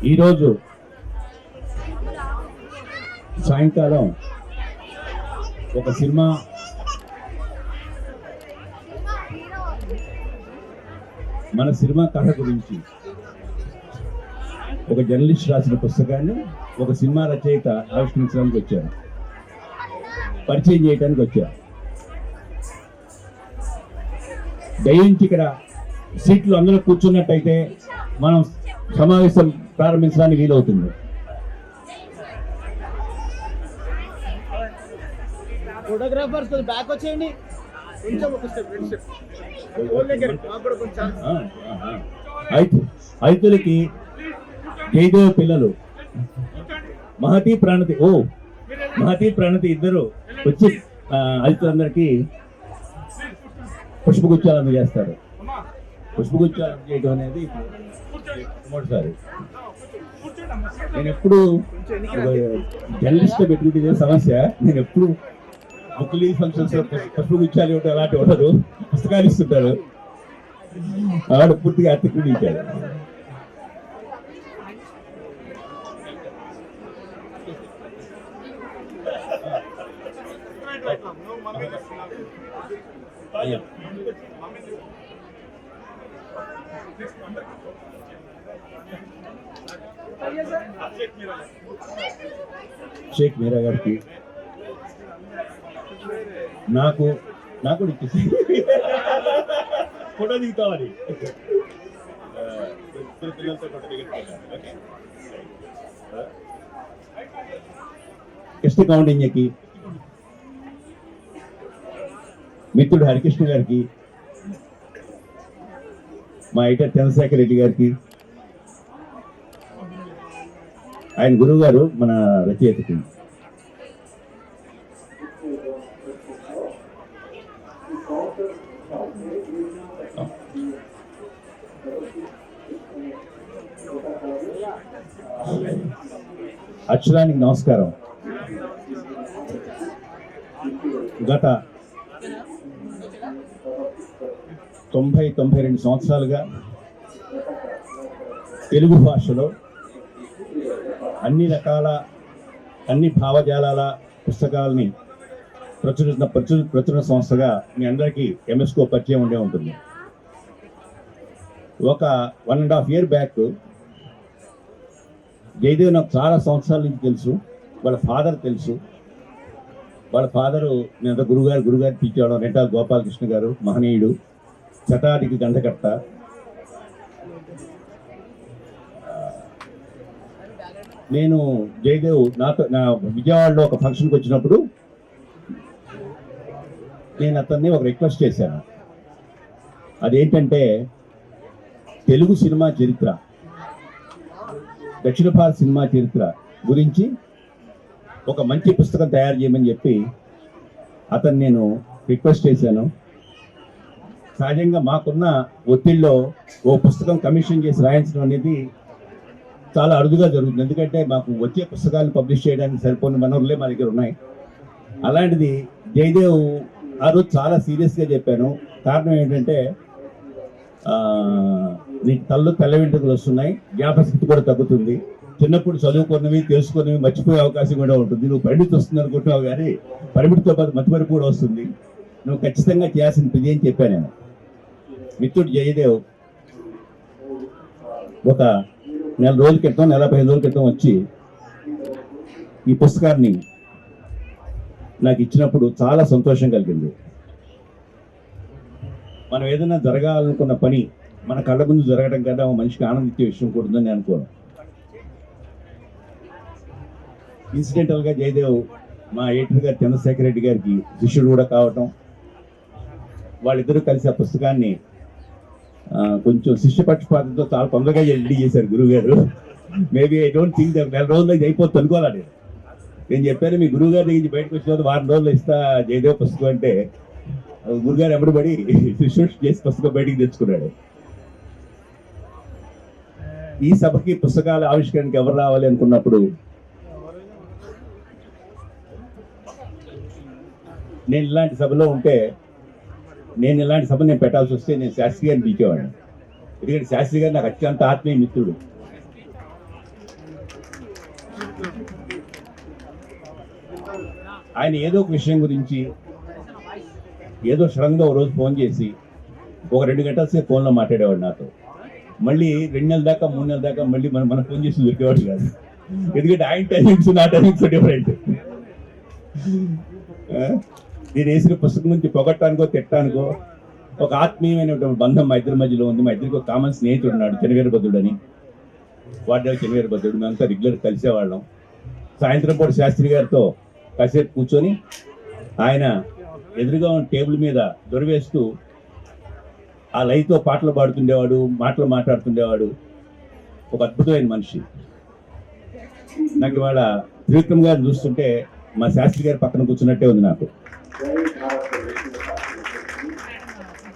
ఈరోజు సాయంకాలం ఒక సినిమా మన సినిమా కథ గురించి ఒక జర్నలిస్ట్ రాసిన పుస్తకాన్ని ఒక సినిమా రచయిత ఆవిష్కరించడానికి వచ్చారు, పరిచయం చేయడానికి వచ్చారు. దయించి ఇక్కడ సీట్లు అందరూ కూర్చున్నట్టయితే మనం సమావేశం ప్రారంభించడానికి వీలవుతుంది. ఫోటోగ్రాఫర్స్ బ్యాక్ వచ్చేయండి. ఐతులకి జయదేవ్ పిల్లలు మహతి ప్రణతి ఇద్దరు వచ్చి ఐతులందరికీ పుష్పగుచ్చాలు అందజేస్తారు. పుష్పగుచ్చాలు అందజేయడం అనేది మొదటిసారి. నేను ఎప్పుడు జర్నలిస్ట్ పెట్టుకుంటే సమస్య, నేను ఎప్పుడు బుక్లీ ఫంక్షన్స్ పుష్పగుచ్చాలు ఇవ్వడం అలాంటి ఉండదు, పుస్తకాలు ఇస్తుంటారు. ఆవిడ పూర్తిగా అతిథులు ఇచ్చారు. షేక్ మీరా గారికి నాకు కూడా ఇచ్చేసి ఫోటో దిగుతామని కృష్ణ కౌండిన్యకి, మిత్రుడు హరికృష్ణ గారికి, మా ఎడిటర్ చంద్రశేఖర్ రెడ్డి గారికి, ఆయన గురువు గారు మన రచయితకి, అక్షరానికి నమస్కారం. గత 92 సంవత్సరాలుగా తెలుగు భాషలో అన్ని భావజాలాల పుస్తకాలని ప్రచురణ సంస్థగా మీ అందరికీ ఎంఎస్కో పరిచయం ఉండే ఉంటుంది. ఒక 1.5 year బ్యాక్ జయదేవ్ నాకు చాలా సంవత్సరాల నుంచి తెలుసు. వాళ్ళ ఫాదర్ తెలుసు. వాళ్ళ ఫాదరు నేను గురుగారు పిలిచేవాడు. రెంటాల గోపాలకృష్ణ గారు, మహనీయుడు, శతాధికి గంధకర్త. నేను జయదేవ్ నా విజయవాడలో ఒక ఫంక్షన్కి వచ్చినప్పుడు నేను అతన్ని ఒక రిక్వెస్ట్ చేశాను. అదేంటంటే తెలుగు సినిమా చరిత్ర, దక్షిణ భారత సినిమా చరిత్ర గురించి ఒక మంచి పుస్తకం తయారు చేయమని చెప్పి అతన్ని నేను రిక్వెస్ట్ చేశాను. సహజంగా మాకున్న ఒత్తిడిలో ఓ పుస్తకం కమిషన్ చేసి రాయించడం అనేది చాలా అరుదుగా జరుగుతుంది. ఎందుకంటే మాకు వచ్చే పుస్తకాలను పబ్లిష్ చేయడానికి సరిపోని వనరులే మా దగ్గర ఉన్నాయి. అలాంటిది జయదేవ్ ఆ రోజు చాలా సీరియస్గా చెప్పాను. కారణం ఏంటంటే నీకు తెల్ల వెంట్రుకలు వస్తున్నాయి, జ్ఞాపశక్తి కూడా తగ్గుతుంది, చిన్నప్పుడు చదువుకున్నవి తెలుసుకున్నవి మర్చిపోయే అవకాశం కూడా ఉంటుంది. నువ్వు పరిమితి వస్తుంది అనుకుంటున్నావు, కానీ పరిమితితో పాటు మతిమరుపు కూడా వస్తుంది. నువ్వు ఖచ్చితంగా చేయాల్సిన పని అని చెప్పాను నేను. మిత్రుడు జయదేవ్ ఒక 4 రోజుల క్రితం 15 రోజుల క్రితం వచ్చి ఈ పుస్తకాన్ని నాకు ఇచ్చినప్పుడు చాలా సంతోషం కలిగింది. మనం ఏదైనా జరగాలనుకున్న పని మన కళ్ళ ముందు జరగడం కన్నా మనిషికి ఆనందించే విషయం కూడా ఉందని అనుకోను. ఇన్సిడెంటల్గా జయదేవ్ మా ఎడిటర్ గారు చంద్రశేఖర్ రెడ్డి గారికి శిష్యుడు కూడా కావటం, వాళ్ళిద్దరూ కలిసి ఆ పుస్తకాన్ని కొంచెం శిష్యపక్షపాతంతో చాలా తొందరగా రెడీ చేశారు గురువు గారు. మేబీ ఐ డోంట్ థింక్ 4 రోజుల్లో ఇది అయిపోతుంది అనుకోవాలి. నేను చెప్పాను మీ గురువు గారి దగ్గర బయటకు వచ్చిన తర్వాత 1 రోజుల్లో ఇస్తా జయదేవ్ పుస్తకం అంటే గురుగారు ఎమ్మడిపడి శిష్యుడు చేసి పుస్తకం బయటికి తెచ్చుకున్నాడు. ఈ సభకి పుస్తకాల ఆవిష్కరణకి ఎవరు రావాలి అనుకున్నప్పుడు నేను ఇలాంటి సభలో ఉంటే నేను ఇలాంటి సభ నేను పెట్టాల్సి వస్తే నేను శాస్త్రి గారిని పిలిచేవాడిని. ఎందుకంటే శాస్త్రి గారు నాకు అత్యంత ఆత్మీయ మిత్రుడు. ఆయన ఏదో ఒక విషయం గురించి ఏదో సడన్గా ఒక రోజు ఫోన్ చేసి ఒక 2 గంటల సేపు ఫోన్లో మాట్లాడేవాడు నాతో. మళ్ళీ 2 నెలల దాకా 3 నెలల దాకా మళ్ళీ మనం ఫోన్ చేసి దొరికేవాడు కాదు. ఎందుకంటే ఆయన టైమింగ్స్ నా టైమింగ్స్ డిఫరెంట్. నేను వేసిన పుస్తకం నుంచి పొగట్టానికో తిట్టానికో ఒక ఆత్మీయమైనటువంటి బంధం మా ఇద్దరి మధ్యలో ఉంది. మా ఇద్దరికి ఒక కామన్ స్నేహితుడు ఉన్నాడు, చెనవీరభద్రుడు అని. వాడే చెనవీరభద్రుడు. మేమంతా రెగ్యులర్ కలిసేవాళ్ళం. సాయంత్రం పూట శాస్త్రి గారితో కాసేపు కూర్చొని ఆయన ఎదురుగా ఉన్న టేబుల్ మీద దొరవేస్తూ ఆ లైతో పాటలు పాడుతుండేవాడు, మాటలు మాట్లాడుతుండేవాడు. ఒక అద్భుతమైన మనిషి. నాకు ఇవాళ త్రివిక్రమ్ గారిని చూస్తుంటే మా శాస్త్రి గారి పక్కన కూర్చున్నట్టే ఉంది నాకు.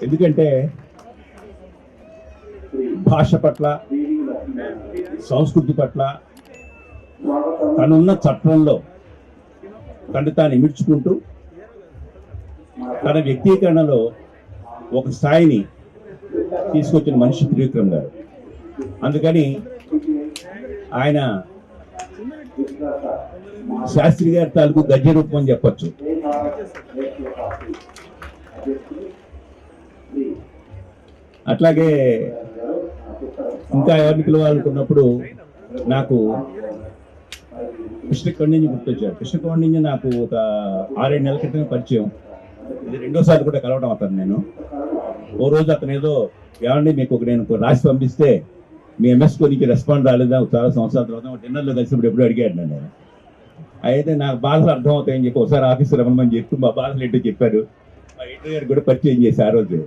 ఎందుకంటే భాష పట్ల, సంస్కృతి పట్ల తనున్న చట్టంలో తను తాను ఇమిడ్చుకుంటూ తన వ్యక్తీకరణలో ఒక స్థాయిని తీసుకొచ్చిన మనిషి త్రివిక్రమ్ గారు. అందుకని ఆయన శాస్త్రి గారి తాలూకు గద్య రూపం అని చెప్పచ్చు. అట్లాగే ఇంకా ఎవరిని పిలవాలనుకున్నప్పుడు నాకు కృష్ణ కౌండిన్య గుర్తొచ్చాడు. కృష్ణ కౌండిన్య నాకు ఒక 6-7 నెలల క్రితమే పరిచయం. ఇది 2వ సారి కూడా కలవడం అతను. నేను ఓ రోజు అతను ఏదో ఏమండి మీకు నేను రాసి పంపిస్తే మీ ఎంఎస్కో నీకు రెస్పాండ్ రాలేదా, చాలా సంవత్సరాల తర్వాత డిన్నర్లో కలిసినప్పుడు ఎప్పుడు అడిగాడు నేను. అయితే నాకు బాధలు అర్థమవుతాయని చెప్పి ఒకసారి ఆఫీసు రమ్మని చెప్పి మా బాధలు ఏంటో చెప్పారు. మా ఎడిటర్ గారికి కూడా పరిచయం చేసి ఆ రోజు.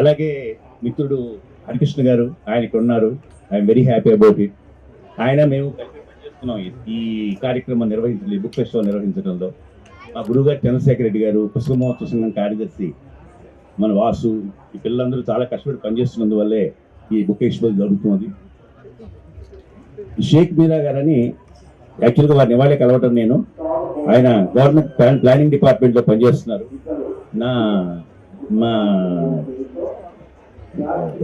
అలాగే మిత్రుడు హరికృష్ణ గారు, ఆయన ఇక్కడ ఉన్నారు. I'm very happy about it. ఆయన మేము కలిసి పనిచేస్తున్నాం ఈ కార్యక్రమం నిర్వహించలేదు, బుక్ ఫెస్టివల్ నిర్వహించడంలో. మా గురువుగారు చంద్రశేఖర్ రెడ్డి గారు, పుస్తక మహోత్సవ సంఘం కార్యదర్శి మన వాసు, ఈ పిల్లలందరూ చాలా కష్టపడి పనిచేస్తున్నందువల్లే ఈ బుక్ ఎక్స్పోజ్ జరుగుతున్నది. షేక్ మీరా గారని యాక్చువల్గా వారిని ఇవాళే కలవటం నేను. ఆయన గవర్నమెంట్ ప్లానింగ్ డిపార్ట్మెంట్లో పనిచేస్తున్నారు. మా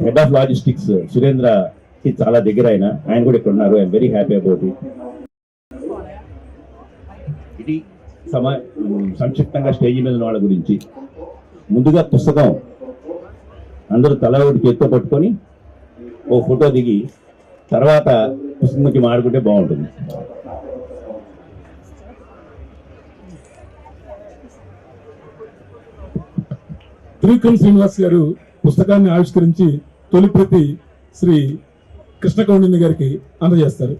హెడ్ ఆఫ్ లాజిస్టిక్స్ సురేంద్రకి చాలా దగ్గర ఆయన కూడా ఇక్కడ ఉన్నారు. I'm very happy about it. ఇది సంక్షిప్తంగా స్టేజీ మీద ఉన్న వాళ్ళ గురించి. ముందుగా పుస్తకం అందరూ తల ఒకటి చేత్తో పట్టుకొని ఓ ఫోటో దిగి తర్వాత పుస్తకం గురించి మాడుకుంటే బాగుంటుంది. త్రివిక్రమ్ శ్రీనివాస్ గారు పుస్తకాన్ని ఆవిష్కరించి తొలి ప్రతి శ్రీ కృష్ణ కౌండిన్య గారికి అందజేస్తారు.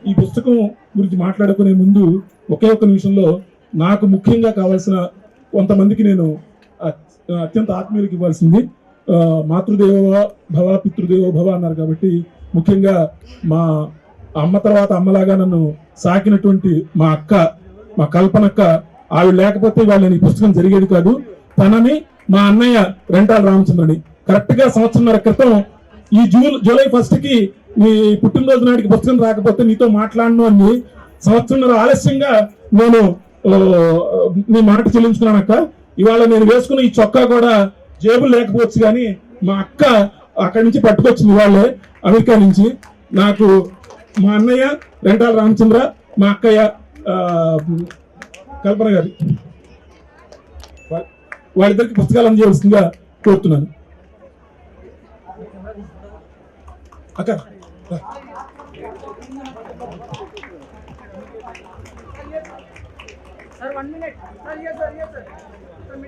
ఈ పుస్తకం గురించి మాట్లాడుకునే ముందు ఒకే ఒక్క నిమిషంలో నాకు ముఖ్యంగా కావాల్సిన కొంతమందికి నేను అత్యంత ఆత్మీయులకు ఇవ్వాల్సింది. మాతృదేవో భవ పితృదేవో భవ అన్నారు కాబట్టి ముఖ్యంగా మా అమ్మ తర్వాత అమ్మలాగా నన్ను సాకినటువంటి మా అక్క, మా కల్పనక్క, ఆవిడ లేకపోతే వాళ్ళని ఈ పుస్తకం జరిగేది కాదు. తనని మా అన్నయ్య రెంటాల రామచంద్రని కరెక్ట్ గా 1.5 సంవత్సరం క్రితం ఈ జూలై 1కి నీ పుట్టినరోజు నాటికి పుస్తకం రాకపోతే నీతో మాట్లాడను అని 1.5 సంవత్సరం ఆలస్యంగా నేను నీ మాట చెల్లించుకున్నానక్క. ఇవాళ నేను వేసుకున్న ఈ చొక్కా కూడా జేబులు లేకపోవచ్చు కానీ మా అక్క అక్కడి నుంచి పట్టుకొచ్చింది వాళ్ళే అమెరికా నుంచి. నాకు మా అన్నయ్య రెంటాల రామచంద్ర, మా అక్కయ్య కల్పన గారి వాళ్ళిద్దరికి పుస్తకాలు అందజేయవలసిందిగా కోరుతున్నాను. అక్క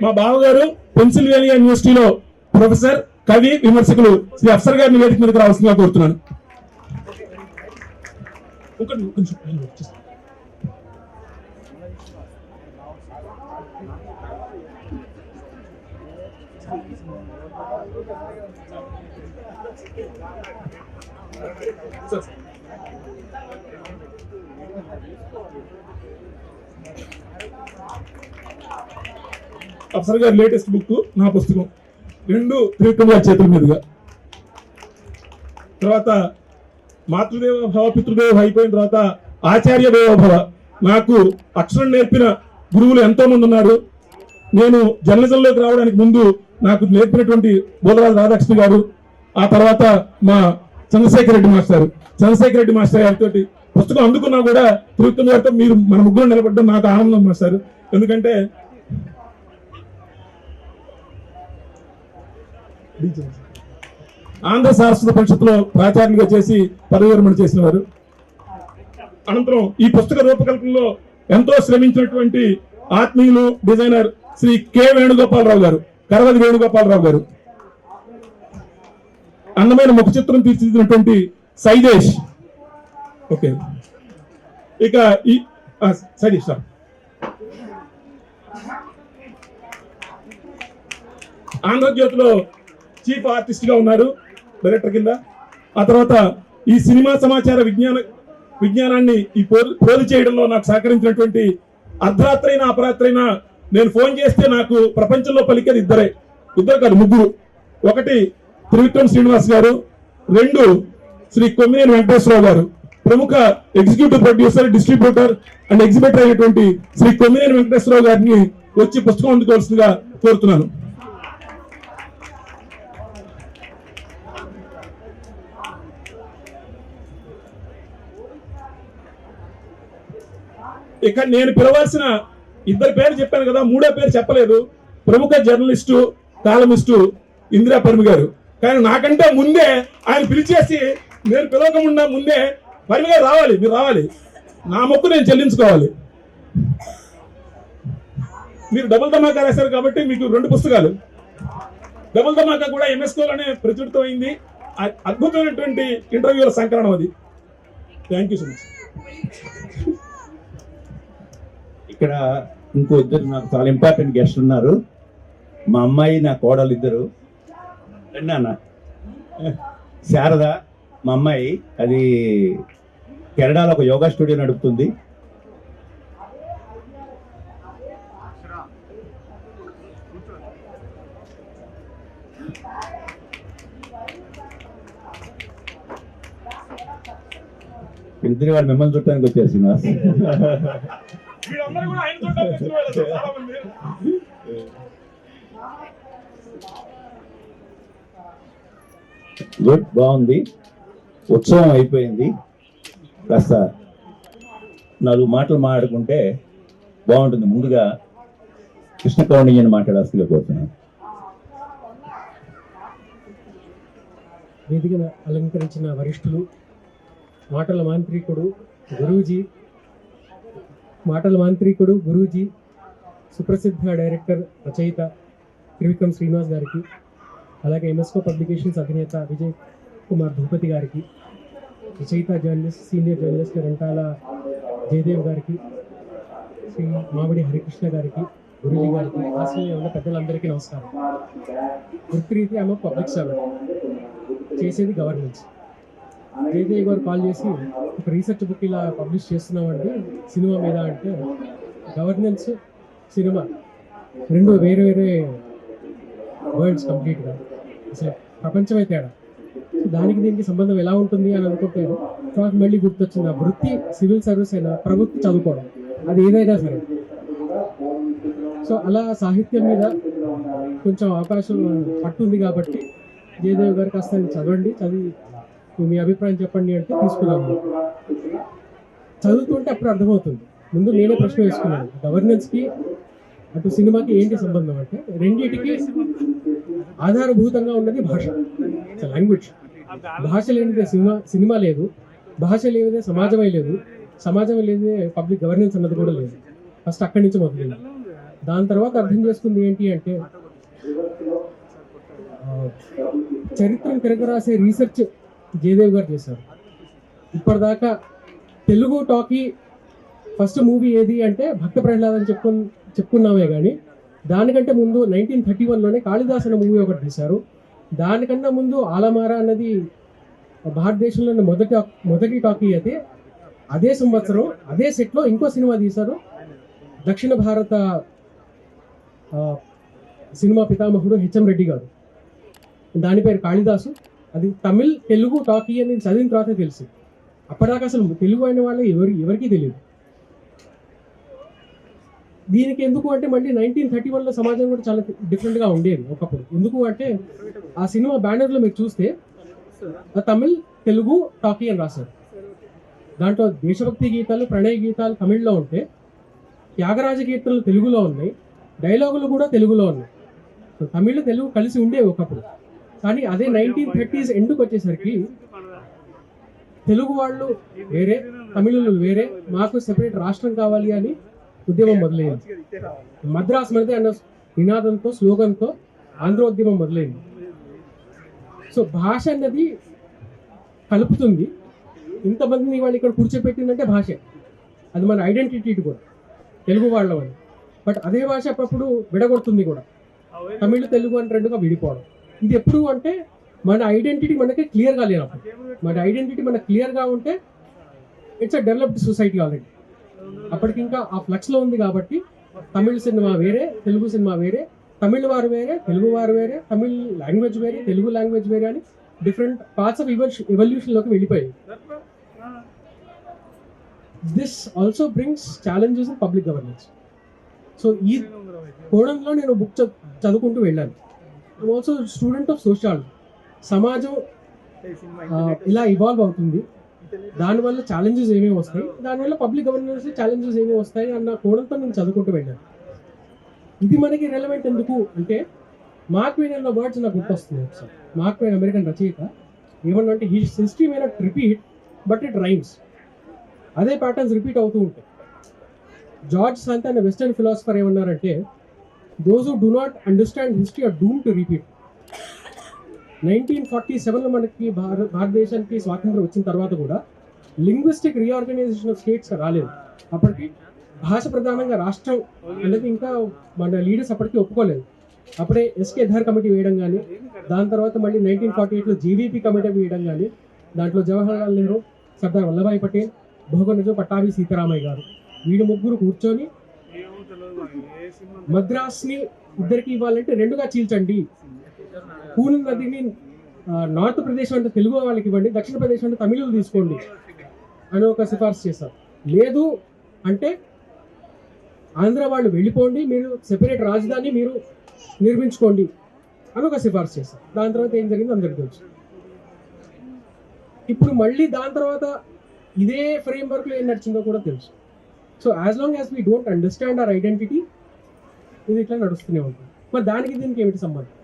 మా బావగారు పెన్సిల్వేనియా యూనివర్సిటీలో ప్రొఫెసర్, కవి, విమర్శకులు శ్రీ అఫ్సర్ గారిని వేదిక మీదకి రావాల్సిందిగా కోరుతున్నాను. అఫ్సర్ గారి లేటెస్ట్ బుక్, నా పుస్తకం, రెండు త్రివిక్రమ్ గారి చేతుల మీదుగా. తర్వాత మాతృదేవ భవ పితృదేవ భవ అయిపోయిన తర్వాత ఆచార్య దేవ భవ. నాకు అక్షరం నేర్పిన గురువులు ఎంతో మంది ఉన్నారు. నేను జర్నలిజంలోకి రావడానికి ముందు నాకు నేర్పినటువంటి బోలరాజు రాధాకృష్ణ గారు, ఆ తర్వాత మా చంద్రశేఖర్ రెడ్డి మాస్టర్ గారితో పుస్తకం అందుకున్నా కూడా త్రివిక్రమ్ గారితో మీరు మన ముగ్గురు నిలబడ్డం నాకు ఆనందం మాస్టర్. ఎందుకంటే ఆంధ్ర సారస్వత పరిషత్తులో ప్రాచార్యులుగా చేసి పదవి విరమణ చేసిన వారు. అనంతరం ఈ పుస్తక రూపకల్పనలో ఎంతో శ్రమించినటువంటి ఆత్మీయులు డిజైనర్ శ్రీ కె వేణుగోపాలరావు గారు, కరవది వేణుగోపాలరావు గారు. అందమైన ముఖ చిత్రం తీర్చిదిద్దినటువంటి సైదేశ్. ఓకే, ఇక ఈ సైదేశ్ సార్ ఆంధ్రజ్యోతిలో చీఫ్ ఆర్టిస్ట్ గా ఉన్నారు, డైరెక్టర్ కింద. ఆ తర్వాత ఈ సినిమా సమాచార విజ్ఞానాన్ని ఈ పోలి చేయడంలో నాకు సహకరించినటువంటి అర్ధరాత్రైనా అపరాత్రైనా నేను ఫోన్ చేస్తే నాకు ప్రపంచంలో పలికేది ఇద్దరు కాదు, ముగ్గురు. ఒకటి త్రివిక్రమ్ శ్రీనివాస్ గారు, రెండు శ్రీ కొమ్మినేని వెంకటేశ్వరరావు గారు. ప్రముఖ executive producer, distributor and exhibitor అయినటువంటి శ్రీ కొమ్మినేని వెంకటేశ్వరరావు గారిని వచ్చి పుస్తకం అందుకోవాల్సిందిగా కోరుతున్నాను. ఇక నేను పిలవాల్సిన ఇద్దరు పేరు చెప్పాను కదా, మూడో పేరు చెప్పలేదు. ప్రముఖ జర్నలిస్టు, కాలమిస్టు ఇందిరా పర్మి గారు. కానీ నాకంటే ముందే ఆయన పిలిచేసి నేను పిలవకుండా ముందే పర్మి గారు రావాలి, మీరు రావాలి, నా మొక్కు నేను చెల్లించుకోవాలి. మీరు డబుల్ ధమాకా రాశారు కాబట్టి మీకు 2 పుస్తకాలు. డబుల్ ధమాకా కూడా ఎంఎస్కోలోనే ప్రచురితం అయింది. అద్భుతమైనటువంటి ఇంటర్వ్యూల సంకలనం అది. Thank you so much. ఇక్కడ ఇంకో ఇద్దరు నాకు చాలా ఇంపార్టెంట్ గెస్ట్ ఉన్నారు. మా అమ్మాయి, నా కోడలు ఇద్దరు. నాన్న శారద మా అమ్మాయి, అది కెనడాలో ఒక యోగా స్టూడియో నడుపుతుంది. ఇద్దరు వాళ్ళు మిమ్మల్ని చుట్టానికి వచ్చారు శ్రీనివాస్. గుడ్, బాగుంది. ఉత్సవం అయిపోయింది. కాస్త 4 మాటలు మాట్లాడుకుంటే బాగుంటుంది. ముందుగా కృష్ణ కౌండిన్యని మాట్లాడాల్సిందిగా కోరుతున్నాను. వేదికను అలంకరించిన వరిష్ఠులు, మాటల మాంత్రికుడు గురూజీ, సుప్రసిద్ధ డైరెక్టర్, రచయిత త్రివిక్రమ్ శ్రీనివాస్ గారికి, అలాగే ఎంఎస్కో పబ్లికేషన్స్ అధినేత విజయ్ కుమార్ భూపతి గారికి, రచయిత journalist, senior journalist Rentala Jayadev గారికి, శ్రీ మామిడి హరికృష్ణ గారికి, గురూజీ గారికి, ఆశ్రమంలో ఉన్న పెద్దలందరికీ నమస్కారం. వృత్తిరీతి ఆమె పబ్లిక్ సర్వెంట్, చేసేది గవర్నెన్స్. జయదేవ్ గారు కాల్ చేసి ఒక రీసెర్చ్ బుక్ ఇలా పబ్లిష్ చేస్తున్నామండి సినిమా మీద అంటే, గవర్నెన్స్, సినిమా రెండు వేరే వేరే వరల్డ్స్ కంప్లీట్గా, అసలు ప్రపంచమే తేడా. సో దానికి దీనికి సంబంధం ఎలా ఉంటుంది అని అనుకుంటారు. తర్వాత మళ్ళీ గుర్తొచ్చింది, ఆ వృత్తి సివిల్ సర్వీస్ అయినా ప్రభుత్వం చదువుకోవడం, అది ఏదైనా సరే. సో అలా సాహిత్యం మీద కొంచెం అవకాశం పట్టుంది కాబట్టి జయదేవ్ గారు కాస్త చదవండి, చదివి మీ అభిప్రాయం చెప్పండి అంటే తీసుకున్నాము. చదువుతుంటే అప్పుడు అర్థమవుతుంది. ముందు నేనే ప్రశ్న వేసుకున్నాను, గవర్నెన్స్కి అటు సినిమాకి ఏంటి సంబంధం అంటే, రెండింటికి ఆధారభూతంగా ఉన్నది భాష, లాంగ్వేజ్. భాష లేనిదే సినిమా లేదు, భాష లేనిదే సమాజమే లేదు, సమాజం లేనిదే పబ్లిక్ గవర్నెన్స్ అన్నది కూడా లేదు. ఫస్ట్ అక్కడి నుంచి మొదలైంది. దాని తర్వాత అర్థం చేసుకుంది ఏంటి అంటే, చరిత్రను తిరగరాసే రీసెర్చ్ జయదేవ్ గారు చేశారు. ఇప్పటిదాకా తెలుగు టాకీ ఫస్ట్ మూవీ ఏది అంటే భక్త ప్రహ్లాద్ అని చెప్పుకున్నామే కానీ, దానికంటే ముందు 1931లోనే కాళిదాస్ అనే మూవీ ఒకటి తీశారు. దానికన్నా ముందు ఆలమారా అన్నది భారతదేశంలోని మొదటి టాకీ అయితే, అదే సంవత్సరం అదే సెట్లో ఇంకో సినిమా తీశారు. దక్షిణ భారత సినిమా పితామహుడు హెచ్ఎం రెడ్డి గారు. దాని పేరు కాళిదాసు. అది తమిళ్ తెలుగు టాకీ అని చదివిన తర్వాతే తెలిసి, అప్పటిదాకా అసలు తెలుగు అయిన వాళ్ళు ఎవరికీ తెలియదు. దీనికి ఎందుకు అంటే మళ్ళీ 1931లో సమాజం కూడా చాలా డిఫరెంట్గా ఉండేది ఒకప్పుడు. ఎందుకు అంటే ఆ సినిమా బ్యానర్లో మీరు చూస్తే తమిళ్ తెలుగు టాకీ అని రాశారు. దాంట్లో దేశభక్తి గీతాలు, ప్రణయ గీతాలు తమిళ్లో ఉంటే, త్యాగరాజ కీర్తనలు తెలుగులో ఉన్నాయి, డైలాగులు కూడా తెలుగులో ఉన్నాయి. సో తమిళ్ తెలుగు కలిసి ఉండేవి ఒకప్పుడు. కానీ అదే 1930s ఎండ్కి వచ్చేసరికి తెలుగు వాళ్ళు వేరే, తమిళులు వేరే, మాకు సెపరేట్ రాష్ట్రం కావాలి అని ఉద్యమం మొదలైంది. మద్రాస్ మనదే అన్న నినాదంతో, స్లోగన్తో ఆంధ్రోద్యమం మొదలైంది. సో భాష అన్నది కలుపుతుంది. ఇంతమందిని వాళ్ళు ఇక్కడ కూర్చోపెట్టిందంటే భాషే, అది మన ఐడెంటిటీ కూడా తెలుగు వాళ్ళని. బట్ అదే భాష అప్పుడు విడగొడుతుంది కూడా, తమిళ్ తెలుగు అని రెండుగా విడిపోవడం. ఇది ఎప్పుడు అంటే మన ఐడెంటిటీ మనకి క్లియర్గా లేనప్పుడు. మన ఐడెంటిటీ మనకు క్లియర్గా ఉంటే it's a developed society already. అప్పటికి ఇంకా ఆ ఫ్లక్స్లో ఉంది కాబట్టి తమిళ్ సినిమా వేరే, తెలుగు సినిమా వేరే, తమిళ్ వారు వేరే, తెలుగు వారు వేరే, తమిళ్ లాంగ్వేజ్ వేరే, తెలుగు లాంగ్వేజ్ వేరే అని డిఫరెంట్ పార్ట్స్ ఆఫ్ ఎవల్యూషన్లోకి వెళ్ళిపోయాయి. This also brings challenges in public governance. So ఈ కోణంలో నేను బుక్ చదువుకుంటూ వెళ్ళాను. I'm also student of sociology. సమాజం ఇలా ఇవాల్వ్ అవుతుంది, దానివల్ల ఛాలెంజెస్ ఏమేమి వస్తాయి, దానివల్ల పబ్లిక్ గవర్నెన్స్ ఛాలెంజెస్ ఏమేమి వస్తాయి అన్న కోణంతో నేను చదువుకుంటూ వెళ్ళాను. ఇది మనకి రెలవెంట్ ఎందుకు అంటే, మార్క్ ట్వైన్ అన్న వర్డ్స్ నాకు గుర్తొస్తుంది. ఒకసారి మార్క్ ట్వైన్ అమెరికన్ రచయిత ఏమన్నా అంటే, history may not repeat but it rhymes. అదే ప్యాటర్న్స్ రిపీట్ అవుతూ ఉంటాయి. జార్జ్ సంత్ అనే వెస్టర్న్ ఫిలాసఫర్ ఏమన్నారంటే, those who do not understand history are doomed to repeat. 1947లో మనకి భారతదేశానికి స్వాతంత్రం వచ్చిన తర్వాత కూడా లింగ్విస్టిక్ రీఆర్గనైజేషన్ ఆఫ్ స్టేట్స్ రాలేదు. అప్పటికి భాష ప్రధానంగా రాష్ట్రం అనేది ఇంకా మన లీడర్స్ అప్పటికి ఒప్పుకోలేదు. అప్పుడే ఎస్కే ధర్ కమిటీ వేయడం కానీ, దాని తర్వాత మళ్ళీ 1948లో జీవీపీ కమిటీ వేయడం కానీ, దాంట్లో జవహర్లాల్ నెహ్రూ, సర్దార్ వల్లభాయ్ పటేల్, భోగనజు పట్టాభి సీతారామయ్య గారు, వీళ్ళు ముగ్గురు కూర్చొని మద్రాస్ని ఇద్దరికి ఇవ్వాలంటే రెండుగా చీల్చండి, పూర్ణ నదిని నార్త్ ప్రదేశ్ అంటే తెలుగు వాళ్ళకి ఇవ్వండి, దక్షిణ ప్రదేశ్ అంటే తమిళులు తీసుకోండి అని ఒక సిఫార్సు చేశారు. లేదు అంటే ఆంధ్ర వాళ్ళు వెళ్ళిపోండి, మీరు సెపరేట్ రాజధాని మీరు నిర్మించుకోండి అని ఒక సిఫార్సు చేశారు. దాని తర్వాత ఏం జరిగిందో అందరికీ తెలుసు. ఇప్పుడు మళ్ళీ దాని తర్వాత ఇదే ఫ్రేమ్ వర్క్లో ఏం నడిచిందో కూడా తెలుసు. So as long as we don't understand our identity, ఇది ఇట్లా నడుస్తూనే ఉంటుంది. మరి దానికి దీనికి ఏమిటి సంబంధం?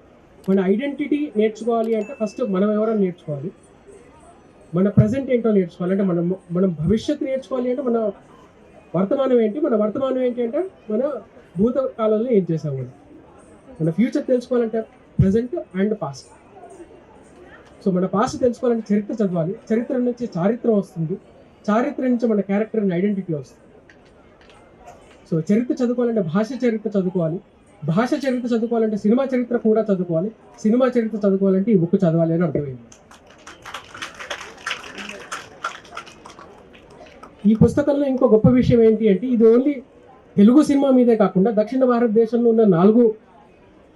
మన ఐడెంటిటీ నేర్చుకోవాలి అంటే ఫస్ట్ మనం ఎవరైనా నేర్చుకోవాలి, మన ప్రజెంట్ ఏంటో నేర్చుకోవాలి. అంటే మనం భవిష్యత్తు నేర్చుకోవాలి అంటే మన వర్తమానం ఏంటి, మన వర్తమానం ఏంటి అంటే మన భూతకాలంలో ఏం చేసాము. మన ఫ్యూచర్ తెలుసుకోవాలంటే ప్రజెంట్ అండ్ పాస్ట్. సో మన పాస్ట్ తెలుసుకోవాలంటే చరిత్ర చదవాలి, చరిత్ర నుంచి చారిత్రం వస్తుంది, చారిత్ర నుంచి మన క్యారెక్టర్ అండ్ ఐడెంటిటీ వస్తుంది. సో చరిత్ర చదువుకోవాలంటే భాష చరిత్ర చదువుకోవాలి, భాష చరిత్ర చదువుకోవాలంటే సినిమా చరిత్ర కూడా చదువుకోవాలి, సినిమా చరిత్ర చదువుకోవాలంటే ఈ బుక్ చదవాలి అని అర్థమైంది. ఈ పుస్తకంలో ఇంకో గొప్ప విషయం ఏంటి అంటే, ఇది ఓన్లీ తెలుగు సినిమా మీదే కాకుండా దక్షిణ భారతదేశంలో ఉన్న 4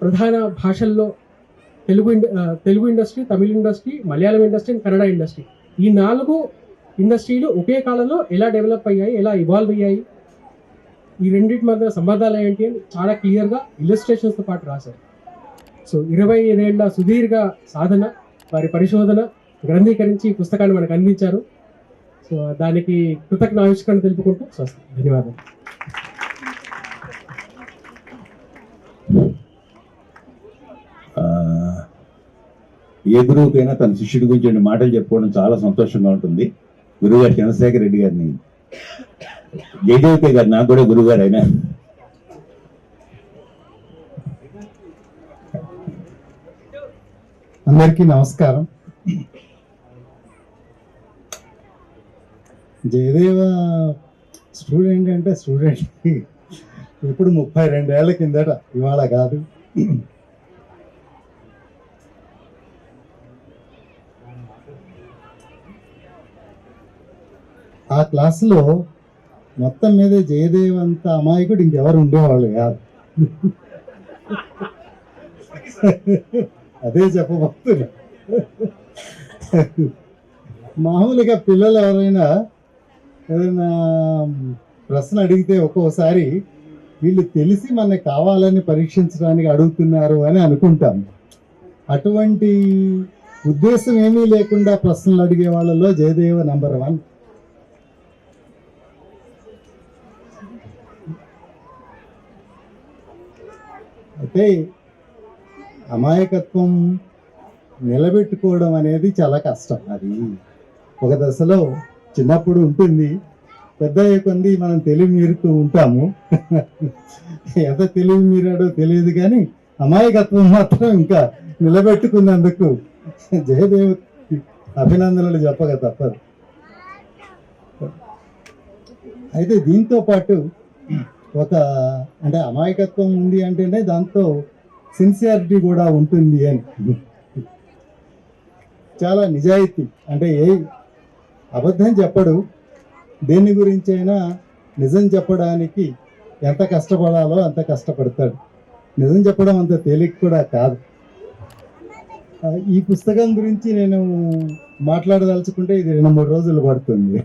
ప్రధాన భాషల్లో Telugu industry, Tamil industry, Malayalam industry, Kannada industry, ఈ 4 ఇండస్ట్రీలు ఒకే కాలంలో ఎలా డెవలప్ అయ్యాయి, ఎలా ఇవాల్వ్ అయ్యాయి, ఈ రెండింటి మధ్య సంబంధాలు ఏంటి అని చాలా క్లియర్గా ఇల్లస్ట్రేషన్స్తో పాటు రాశారు. సో 25 ఏళ్ల సుదీర్ఘ సాధన, వారి పరిశోధన, గ్రంథీకరించి ఈ పుస్తకాన్ని మనకు అందించారు. సో దానికి కృతజ్ఞావిష్కరణ తెలుపుకుంటూ స్వస్తి. ధన్యవాదాలు. ఏ గురువుకైనా తన శిష్యుడి గురించి 2 మాటలు చెప్పుకోవడం చాలా సంతోషంగా ఉంటుంది. గురువుగారు చంద్రశేఖర్ రెడ్డి గారిని, జయదేవిక గారు నాకు కూడా గురువుగారు అయినా. అందరికీ నమస్కారం. జయదేవ స్టూడెంట్ అంటే స్టూడెంట్ ఇప్పుడు 32 ఏళ్ల కిందట, ఇవాళ కాదు. ఆ క్లాసులో మొత్తం మీద జయదేవ్ అంత అమాయకుడు ఇంకెవరు ఉండేవాళ్ళు కాదు. అదే చెప్పబోతున్నా. మామూలుగా పిల్లలు ఎవరైనా ఏదైనా ప్రశ్న అడిగితే ఒక్కోసారి వీళ్ళు తెలిసి మనకి కావాలని పరీక్షించడానికి అడుగుతున్నారు అని అనుకుంటాం. అటువంటి ఉద్దేశం ఏమీ లేకుండా ప్రశ్నలు అడిగే వాళ్ళలో జయదేవ నంబర్ 1. అయితే అమాయకత్వం నిలబెట్టుకోవడం అనేది చాలా కష్టం. అది ఒక దశలో చిన్నప్పుడు ఉంటుంది, పెద్ద అయ్యే కొద్ది మనం తెలివి మీరుతూ ఉంటాము. ఎంత తెలివి మీరాడో తెలియదు, కానీ అమాయకత్వం మాత్రం ఇంకా నిలబెట్టుకున్నందుకు జయదేవ్ అభినందనలు చెప్పక తప్పదు. అయితే దీంతో పాటు ఒక అంటే అమాయకత్వం ఉంది అంటేనే దాంతో సిన్సియారిటీ కూడా ఉంటుంది అని. చాలా నిజాయితీ, అంటే అబద్ధం చెప్పడు. దేని గురించి అయినా నిజం చెప్పడానికి ఎంత కష్టపడాలో అంత కష్టపడతాడు. నిజం చెప్పడం అంత తేలిక కూడా కాదు. ఈ పుస్తకం గురించి నేను మాట్లాడదలుచుకుంటే ఇది 2-3 రోజులు పడుతుంది.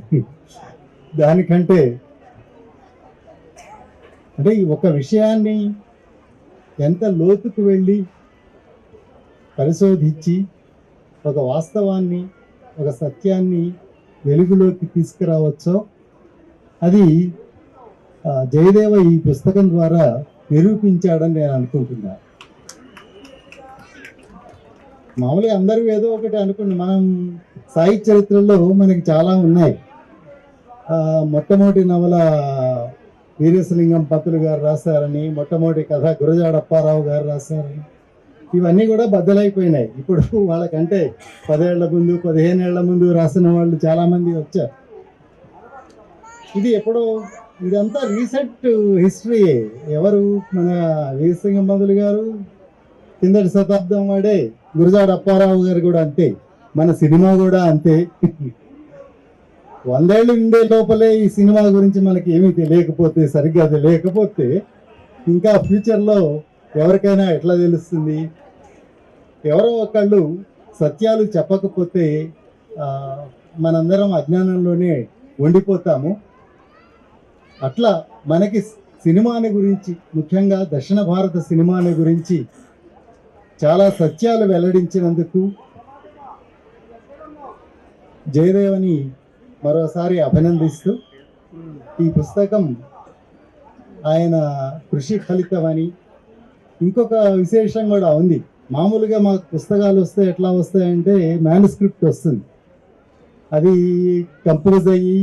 దానికంటే అంటే ఈ ఒక విషయాన్ని ఎంత లోతుకు వెళ్ళి పరిశోధించి ఒక వాస్తవాన్ని, ఒక సత్యాన్ని వెలుగులోకి తీసుకురావచ్చో అది జయదేవ ఈ పుస్తకం ద్వారా నిరూపించాడని నేను అనుకుంటున్నా. మామూలుగా అందరూ ఏదో ఒకటి అనుకున్నాం. మనం సాహిత్య చరిత్రలో మనకి చాలా ఉన్నాయి. మొట్టమొదటి నవల వీరేశలింగం పంతులు గారు రాశారని, మొట్టమొదటి కథ గురజాడ అప్పారావు గారు రాశారని, ఇవన్నీ కూడా బద్దలైపోయినాయి. ఇప్పుడు వాళ్ళకంటే 10 ఏళ్ల ముందు 15 ఏళ్ల ముందు రాసిన వాళ్ళు చాలామంది వచ్చారు. ఇది ఎప్పుడో, ఇదంతా రీసెంట్ హిస్టరీ. ఎవరు మన వీరేశలింగం పంతులు గారు కిందటి శతాబ్దం వాడే, గురజాడ అప్పారావు గారు కూడా అంతే, మన సినిమా కూడా అంతే. 100 ఏళ్ళు ఉండే లోపలే ఈ సినిమా గురించి మనకి ఏమీ తెలియకపోతే, సరిగ్గా తెలియకపోతే ఇంకా ఫ్యూచర్లో ఎవరికైనా ఎట్లా తెలుస్తుంది? ఎవరో ఒకళ్ళు సత్యాలు చెప్పకపోతే మనందరం అజ్ఞానంలోనే ఉండిపోతాము. అట్లా మనకి సినిమాని గురించి, ముఖ్యంగా దక్షిణ భారత సినిమాని గురించి చాలా సత్యాలు వెల్లడించినందుకు జయదేవని మరోసారి అభినందిస్తూ, ఈ పుస్తకం ఆయన కృషి ఫలితమని. ఇంకొక విశేషం కూడా ఉంది. మామూలుగా మాకు పుస్తకాలు వస్తే ఎట్లా వస్తాయంటే మ్యానుస్క్రిప్ట్ వస్తుంది, అది కంపోజ్ అయ్యి,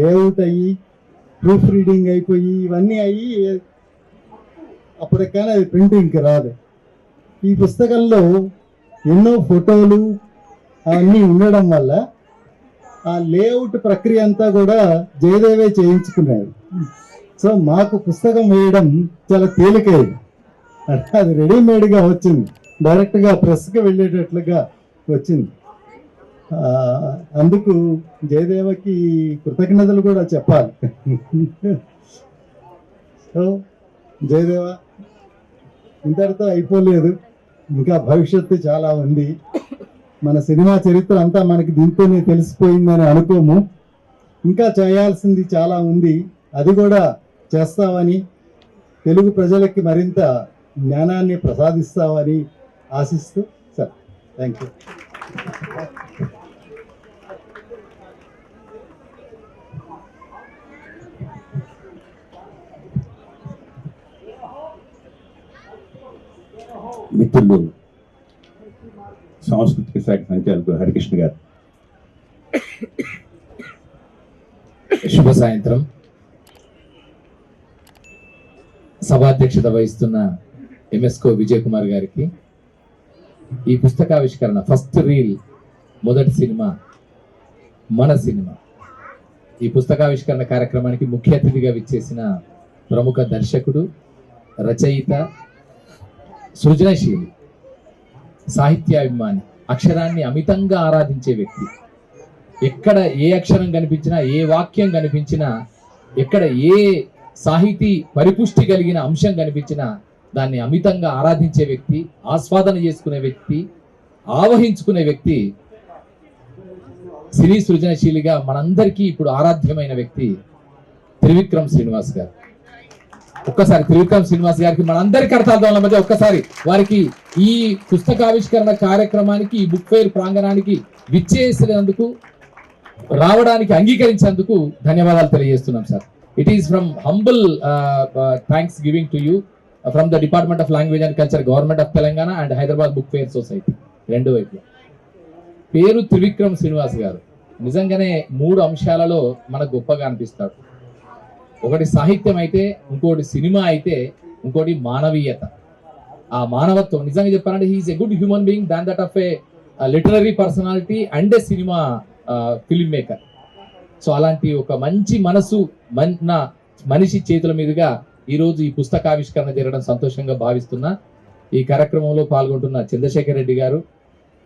లేఅవుట్ అయ్యి, ప్రూఫ్ రీడింగ్ అయిపోయి, ఇవన్నీ అయ్యి అప్పటికైనా అది ప్రింటింగ్కి రాదు. ఈ పుస్తకంలో ఎన్నో ఫోటోలు అవన్నీ ఉండడం వల్ల ఆ లేఅవుట్ ప్రక్రియ అంతా కూడా జయదేవే చేయించుకున్నాడు. సో మాకు పుస్తకం వేయడం చాలా తేలికైంది. అంటే అది రెడీమేడ్గా వచ్చింది, డైరెక్ట్గా ప్రెస్కి వెళ్ళేటట్లుగా వచ్చింది. అందుకు జయదేవకి కృతజ్ఞతలు కూడా చెప్పాలి. సో జయదేవ, ఇంతటితో అయిపోలేదు, ఇంకా భవిష్యత్తు చాలా ఉంది. మన సినిమా చరిత్ర అంతా మనకి దీంతోనే తెలిసిపోయిందని అనుకోము. ఇంకా చేయాల్సింది చాలా ఉంది, అది కూడా చేస్తావని, తెలుగు ప్రజలకి మరింత జ్ఞానాన్ని ప్రసాదిస్తావని ఆశిస్తూ, సార్ థ్యాంక్ యూ. మిత్రులు సాంస్కృతిక శాఖ సంచాలకులు హరికృష్ణ గారు, శుభ సాయంత్రం. సభాధ్యక్షత వహిస్తున్న ఎంఎస్కో విజయ్ కుమార్ గారికి, ఈ పుస్తకావిష్కరణ ఫస్ట్ రీల్ మొదటి సినిమా మన సినిమా, ఈ పుస్తకావిష్కరణ కార్యక్రమానికి ముఖ్య అతిథిగా విచ్చేసిన ప్రముఖ దర్శకుడు, రచయిత, సృజనశీలి, సాహిత్యాభిమాని, అక్షరాన్ని అమితంగా ఆరాధించే వ్యక్తి. ఎక్కడ ఏ అక్షరం కనిపించినా, ఏ వాక్యం కనిపించినా, ఎక్కడ ఏ సాహితీ పరిపుష్టి కలిగిన అంశం కనిపించినా దాన్ని అమితంగా ఆరాధించే వ్యక్తి, ఆస్వాదన చేసుకునే వ్యక్తి, ఆవహించుకునే వ్యక్తి, సినీ సృజనశీలిగా మనందరికీ ఇప్పుడు ఆరాధ్యమైన వ్యక్తి త్రివిక్రమ్ శ్రీనివాస్ గారు. ఒక్కసారి త్రివిక్రమ్ శ్రీనివాస్ గారికి మనందరి కరతాళ మధ్య ఒక్కసారి వారికి ఈ పుస్తకావిష్కరణ కార్యక్రమానికి, ఈ బుక్ ఫెయిర్ ప్రాంగణానికి విచ్చేసినందుకు, రావడానికి అంగీకరించినందుకు ధన్యవాదాలు తెలియజేస్తున్నాం sir. It is from humble thanks giving to you from the department of language and culture, government of Telangana and Hyderabad book fair society, రెండు వైపులా. పేరు త్రివిక్రమ్ శ్రీనివాస్ గారు నిజంగానే 3 అంశాలలో మనకు గొప్పగా అనిపిస్తాడు. ఒకటి సాహిత్యం అయితే, ఇంకోటి సినిమా అయితే, ఇంకోటి మానవీయత. ఆ మానవత్వం నిజంగా చెప్పాలంటే he's a good human being than that of a literary personality and a cinema film maker. So అలాంటి ఒక మంచి మనసు మనిషి చేతుల మీదుగా ఈరోజు ఈ పుస్తకావిష్కరణ జరగడం సంతోషంగా భావిస్తున్నా. ఈ కార్యక్రమంలో పాల్గొంటున్న చంద్రశేఖర్ రెడ్డి గారు,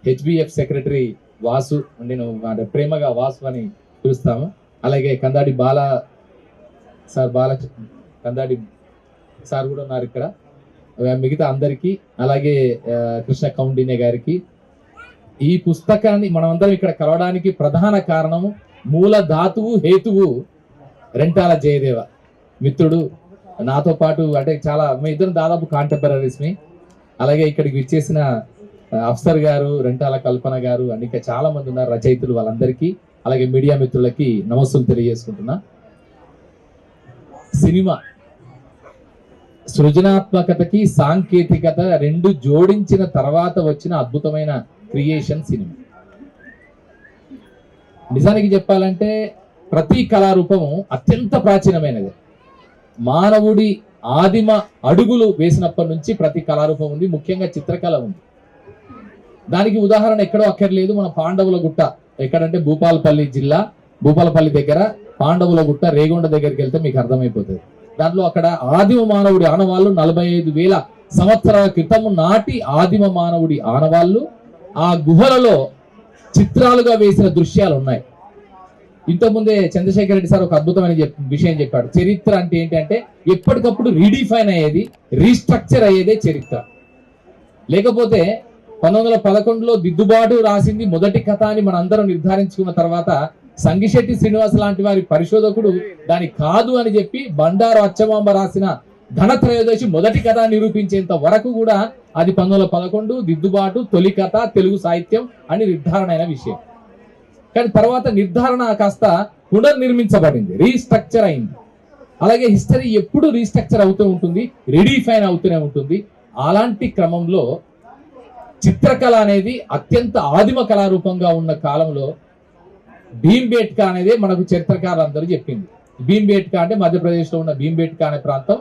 హెచ్బిఎఫ్ సెక్రటరీ వాసు, నేను ప్రేమగా వాసు అని పిలుస్తాము, అలాగే కందాడి బాల సార్, కందాడి సార్ కూడా ఉన్నారు ఇక్కడ, మిగతా అందరికీ, అలాగే కృష్ణ కౌండిన్య గారికి. ఈ పుస్తకాన్ని మనమందరం ఇక్కడ కలవడానికి ప్రధాన కారణము, మూల ధాతువు, హేతువు రెంటాల జయదేవ మిత్రుడు, నాతో పాటు అంటే చాలా, మీ ఇద్దరు దాదాపు కాంటెంపరీస్ మీ. అలాగే ఇక్కడికి విచ్చేసిన అఫ్సర్ గారు, రెంటాల కల్పన గారు, ఇంకా చాలా మంది ఉన్నారు రచయితలు, వాళ్ళందరికీ, అలాగే మీడియా మిత్రులకి నమస్సులు తెలియజేసుకుంటున్నా. సినిమా సృజనాత్మకతకి సాంకేతికత రెండు జోడించిన తర్వాత వచ్చిన అద్భుతమైన క్రియేషన్ సినిమా. నిజానికి చెప్పాలంటే ప్రతి కళారూపము అత్యంత ప్రాచీనమైనది. మానవుడి ఆదిమ అడుగులు వేసినప్పటి నుంచి ప్రతి కళారూపం ఉంది, ముఖ్యంగా చిత్రకళ ఉంది. దానికి ఉదాహరణ ఎక్కడో అక్కర్లేదు, మన పాండవుల గుట్ట ఎక్కడంటే భూపాలపల్లి జిల్లా, భూపాలపల్లి దగ్గర పాండవుల గుట్ట, రేగొండ దగ్గరికి వెళ్తే మీకు అర్థమైపోతుంది. దాంట్లో అక్కడ ఆదిమ మానవుడి ఆనవాళ్ళు 45,000 సంవత్సరాల క్రితము నాటి ఆదిమ మానవుడి ఆనవాళ్ళు ఆ గుహలలో చిత్రాలుగా వేసిన దృశ్యాలు ఉన్నాయి. ఇంతకుముందే చంద్రశేఖర్ రెడ్డి సార్ ఒక అద్భుతమైన విషయం చెప్పాడు. చరిత్ర అంటే ఏంటంటే ఎప్పటికప్పుడు రీడిఫైన్ అయ్యేది, రీస్ట్రక్చర్ అయ్యేదే చరిత్ర. లేకపోతే 1911లో దిద్దుబాటు రాసింది మొదటి కథ అని మనందరం నిర్ధారించుకున్న తర్వాత సంగిశెట్టి శ్రీనివాస్ లాంటి వారి పరిశోధకుడు దాని కాదు అని చెప్పి బండారు అచ్చమాంబ రాసిన ధనత్రయోదశి మొదటి కథ నిరూపించేంత వరకు కూడా అది 1911 దిద్దుబాటు, తొలి కథ, తెలుగు సాహిత్యం అని నిర్ధారణ అయిన విషయం. కానీ తర్వాత నిర్ధారణ కాస్త పునర్నిర్మించబడింది, రీస్ట్రక్చర్ అయింది. అలాగే హిస్టరీ ఎప్పుడు రీస్ట్రక్చర్ అవుతూ ఉంటుంది, రీడిఫైన్ అవుతూనే ఉంటుంది. అలాంటి క్రమంలో చిత్రకళ అనేది అత్యంత ఆదిమ కళారూపంగా ఉన్న కాలంలో భీంబేట్కా అనేది మనకు చరిత్రకారులందరూ చెప్పింది. భీంబేట్కా అంటే మధ్యప్రదేశ్లో ఉన్న భీంబేట్కా అనే ప్రాంతం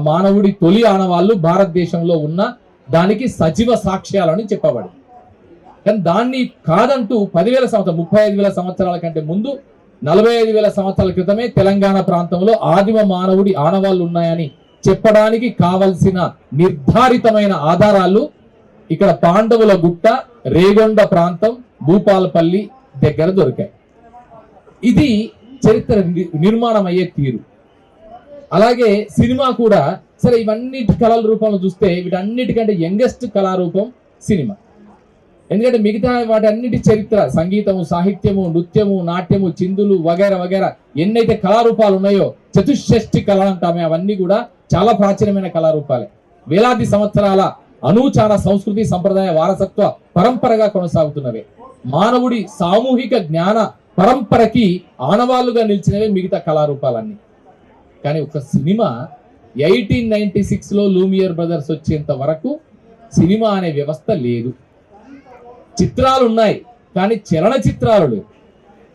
మానవుడి తొలి ఆనవాళ్ళు భారతదేశంలో ఉన్న దానికి సజీవ సాక్ష్యాలని చెప్పబడింది. కానీ దాన్ని కాదంటూ 10,000 సంవత్సరాలు, 35,000 సంవత్సరాల కంటే ముందు 45,000 సంవత్సరాల క్రితమే తెలంగాణ ప్రాంతంలో ఆదిమ మానవుడి ఆనవాళ్ళు ఉన్నాయని చెప్పడానికి కావలసిన నిర్ధారితమైన ఆధారాలు ఇక్కడ పాండవుల గుట్ట, రేగొండ ప్రాంతం, భూపాలపల్లి దగ్గర దొరికాయి. ఇది చరిత్ర నిర్మాణం అయ్యే తీరు. అలాగే సినిమా కూడా సరే, ఇవన్నీ కళల రూపంలో చూస్తే వీటన్నిటికంటే యంగెస్ట్ కళారూపం సినిమా. ఎందుకంటే మిగతా వాటి అన్నిటి చరిత్ర, సంగీతము, సాహిత్యము, నృత్యము, నాట్యము, చిందులు వగైరా వగైరా ఎన్నైతే కళారూపాలు ఉన్నాయో, చతుషష్ఠి కళ అంటామే, అవన్నీ కూడా చాలా ప్రాచీనమైన కళారూపాలే. వేలాది సంవత్సరాల అనూచాన సంస్కృతి సంప్రదాయ వారసత్వ పరంపరగా కొనసాగుతున్నవే. మానవుడి సామూహిక జ్ఞాన పరంపరకి ఆనవాళ్లుగా నిలిచినవే మిగతా కళారూపాలన్నీ. కానీ ఒక సినిమా 1896లో లూమియర్ బ్రదర్స్ వచ్చేంత వరకు సినిమా అనే వ్యవస్థ లేదు. చిత్రాలు ఉన్నాయి కానీ చలనచిత్రాలు లేవు.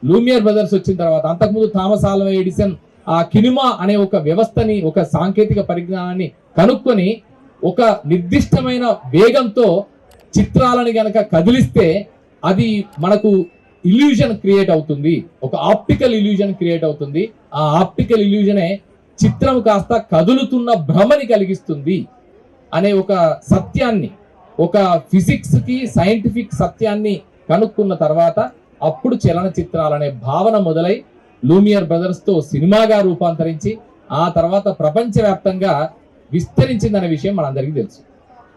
లూమియర్ బ్రదర్స్ వచ్చిన తర్వాత, అంతకుముందు థామస్ ఆల్వా ఎడిసన్ ఆ కినిమా అనే ఒక వ్యవస్థని, ఒక సాంకేతిక పరిజ్ఞానాన్ని కనుక్కొని ఒక నిర్దిష్టమైన వేగంతో చిత్రాలను గనక కదిలిస్తే అది మనకు ఇల్యూజన్ క్రియేట్ అవుతుంది, ఒక ఆప్టికల్ ఇల్యూజన్ క్రియేట్ అవుతుంది. ఆ ఆప్టికల్ ఇల్యూజనే చిత్రం కాస్త కదులుతున్న భ్రమని కలిగిస్తుంది అనే ఒక సత్యాన్ని, ఒక ఫిజిక్స్ కి సైంటిఫిక్ సత్యాన్ని కనుక్కున్న తర్వాత అప్పుడు చలనచిత్రాలనే భావన మొదలై లూమియర్ బ్రదర్స్ తో సినిమాగా రూపాంతరించి ఆ తర్వాత ప్రపంచవ్యాప్తంగా విస్తరించిందనే విషయం మనందరికీ తెలుసు.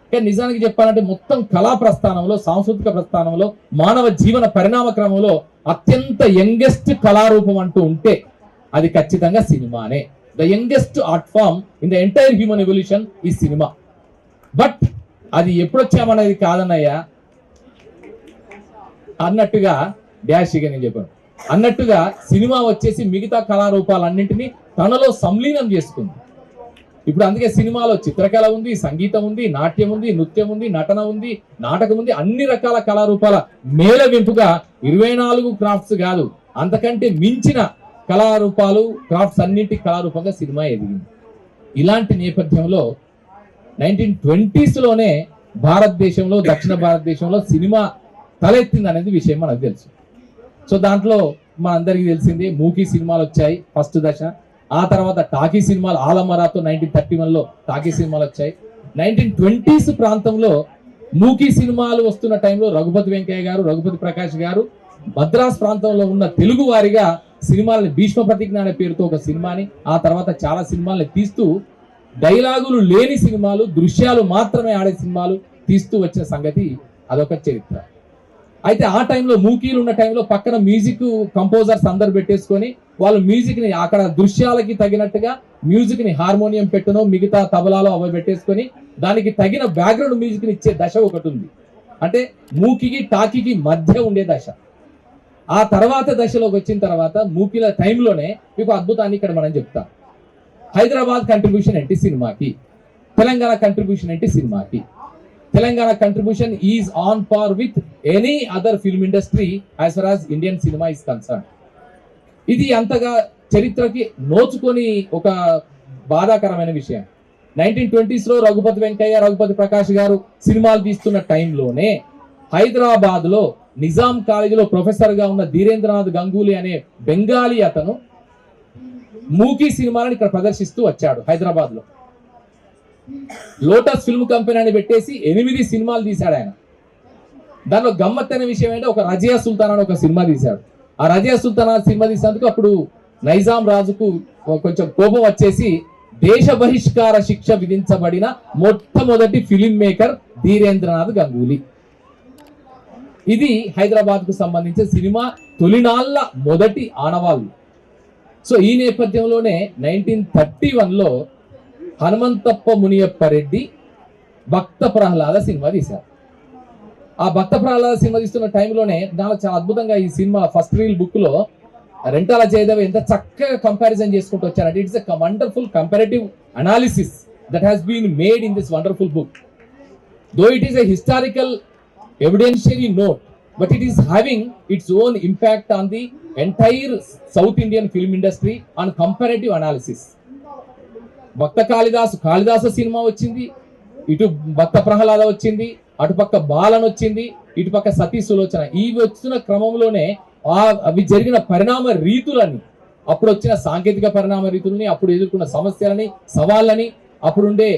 కానీ నిజానికి చెప్పాలంటే మొత్తం కళా ప్రస్థానంలో, సాంస్కృతిక ప్రస్థానంలో, మానవ జీవన పరిణామ క్రమంలో అత్యంత యంగెస్ట్ కళారూపం అంటూ ఉంటే అది ఖచ్చితంగా సినిమానే. The youngest art form in the entire human evolution ఈ సినిమా. బట్ అది ఎప్పుడొచ్చామనేది కాదన్నయ్యా అన్నట్టుగా డాష్గా నేను చెప్పాను అన్నట్టుగా సినిమా వచ్చేసి మిగతా కళారూపాలన్నింటినీ తనలో సంలీనం చేసుకుంది. ఇప్పుడు అందుకే సినిమాలో చిత్రకళ ఉంది, సంగీతం ఉంది, నాట్యం ఉంది, నృత్యం ఉంది, నటన ఉంది, నాటకం ఉంది, అన్ని రకాల కళారూపాల మేళవింపుగా 24 క్రాఫ్ట్స్ కాదు అంతకంటే మించిన కళారూపాలు, క్రాఫ్ట్స్ అన్నింటి కళారూపంగా సినిమా ఎదిగింది. ఇలాంటి నేపథ్యంలో 1920s లోనే భారతదేశంలో, దక్షిణ భారతదేశంలో సినిమా తలెత్తింది అనేది విషయం మనకు తెలుసు. సో దాంట్లో మనందరికీ తెలిసింది మూకీ సినిమాలు వచ్చాయి ఫస్ట్ దశ. ఆ తర్వాత టాకీ సినిమాలు, ఆలమరాతో 1931లో టాకీ సినిమాలు వచ్చాయి. 1920s ప్రాంతంలో మూకీ సినిమాలు వస్తున్న టైంలో రఘుపతి వెంకయ్య గారు, రఘుపతి ప్రకాష్ గారు మద్రాస్ ప్రాంతంలో ఉన్న తెలుగు వారిగా సినిమాలని, భీష్మ ప్రతిజ్ఞ అనే పేరుతో ఒక సినిమాని, ఆ తర్వాత చాలా సినిమాలని తీస్తూ డైలాగులు లేని సినిమాలు, దృశ్యాలు మాత్రమే ఆడే సినిమాలు తీస్తూ వచ్చిన సంగతి అదొక చరిత్ర. అయితే ఆ టైంలో మూకీలు ఉన్న టైంలో పక్కన మ్యూజిక్ కంపోజర్స్ అందరు పెట్టేసుకొని వాళ్ళు మ్యూజిక్ ని అక్కడ దృశ్యాలకి తగినట్టుగా మ్యూజిక్ ని హార్మోనియం పెట్టనో మిగతా తబలాలో అవి పెట్టేసుకొని దానికి తగిన బ్యాక్గ్రౌండ్ మ్యూజిక్ ని ఇచ్చే దశ ఒకటి ఉంది. అంటే మూకీకి టాకీకి మధ్య ఉండే దశ. ఆ తర్వాత దశలోకి వచ్చిన తర్వాత మూకీల టైంలోనే మీకు అద్భుతాన్ని ఇక్కడ మనం చెప్తాం. హైదరాబాద్ కంట్రిబ్యూషన్ ఏంటి సినిమాకి, తెలంగాణ కంట్రిబ్యూషన్ ఏంటి సినిమాకి. Telangana contribution is on par with any other film industry as for as Indian cinema is concern. ఇది అంతగా చరిత్రకి నోచుకొని ఒక బాధాకరమైన విషయం. 1920s లో రఘుపతి వెంకయ్య, రఘుపతి ప్రకాష్ గారు సినిమాలు తీస్తున్న టైంలోనే హైదరాబాద్ లో నిజాం కాలేజీలో ప్రొఫెసర్ గా ఉన్న ధీరేంద్రనాథ్ గంగూలీ అనే బెంగాలీ అతను మూకీ సినిమాలను ఇక్కడ ప్రదర్శిస్తూ వచ్చాడు హైదరాబాద్ లో. లోటస్ ఫిల్మ్ కంపెనీ అని పెట్టేసి 8 సినిమాలు తీశాడు ఆయన. దానిలో గమ్మత్తైన విషయం ఏంటంటే ఒక రజియా సుల్తాన్ అని ఒక సినిమా తీశాడు. ఆ రజియా సుల్తాన్ సినిమా తీసినందుకు అప్పుడు నైజాం రాజుకు కొంచెం కోపం వచ్చేసి దేశ బహిష్కార శిక్ష విధించబడిన మొట్టమొదటి ఫిలిం మేకర్ ధీరేంద్రనాథ్ గంగూలీ. ఇది హైదరాబాద్ కు సంబంధించిన సినిమా తొలినాళ్ళ మొదటి ఆనవాళ్ళు. సో ఈ నేపథ్యంలోనే 1931లో హనుమంతప్ప మునియప్ప రెడ్డి భక్త ప్రహ్లాద సినిమా తీశారు. ఆ భక్త ప్రహ్లాద సినిమా తీస్తున్న టైంలోనే దానిలో చాలా అద్భుతంగా ఈ సినిమా ఫస్ట్ రీల్ బుక్ లో రెంటాల జయదేవ్ ఎంత చక్కగా కంపారిజన్ చేసుకుంటూ వచ్చారంటే it's a wonderful comparative analysis that has been made in this wonderful book. Though it is a historical evidentiary note, but it is having its own impact on the entire South Indian film industry on comparative analysis. Bhakta Kalidasu cinema వచ్చింది, ఇటు భక్త ప్రహ్లాద వచ్చింది, అటుపక్క balun వచ్చింది, ఇటుపక్క సతీ సులోచన. ఈ వచ్చిన క్రమంలోనే అవి జరిగిన పరిణామ రీతులని, అప్పుడు వచ్చిన సాంకేతిక పరిణామ రీతులని, అప్పుడు ఎదుర్కొన్న సమస్యలని, సవాళ్ళని, అప్పుడుండే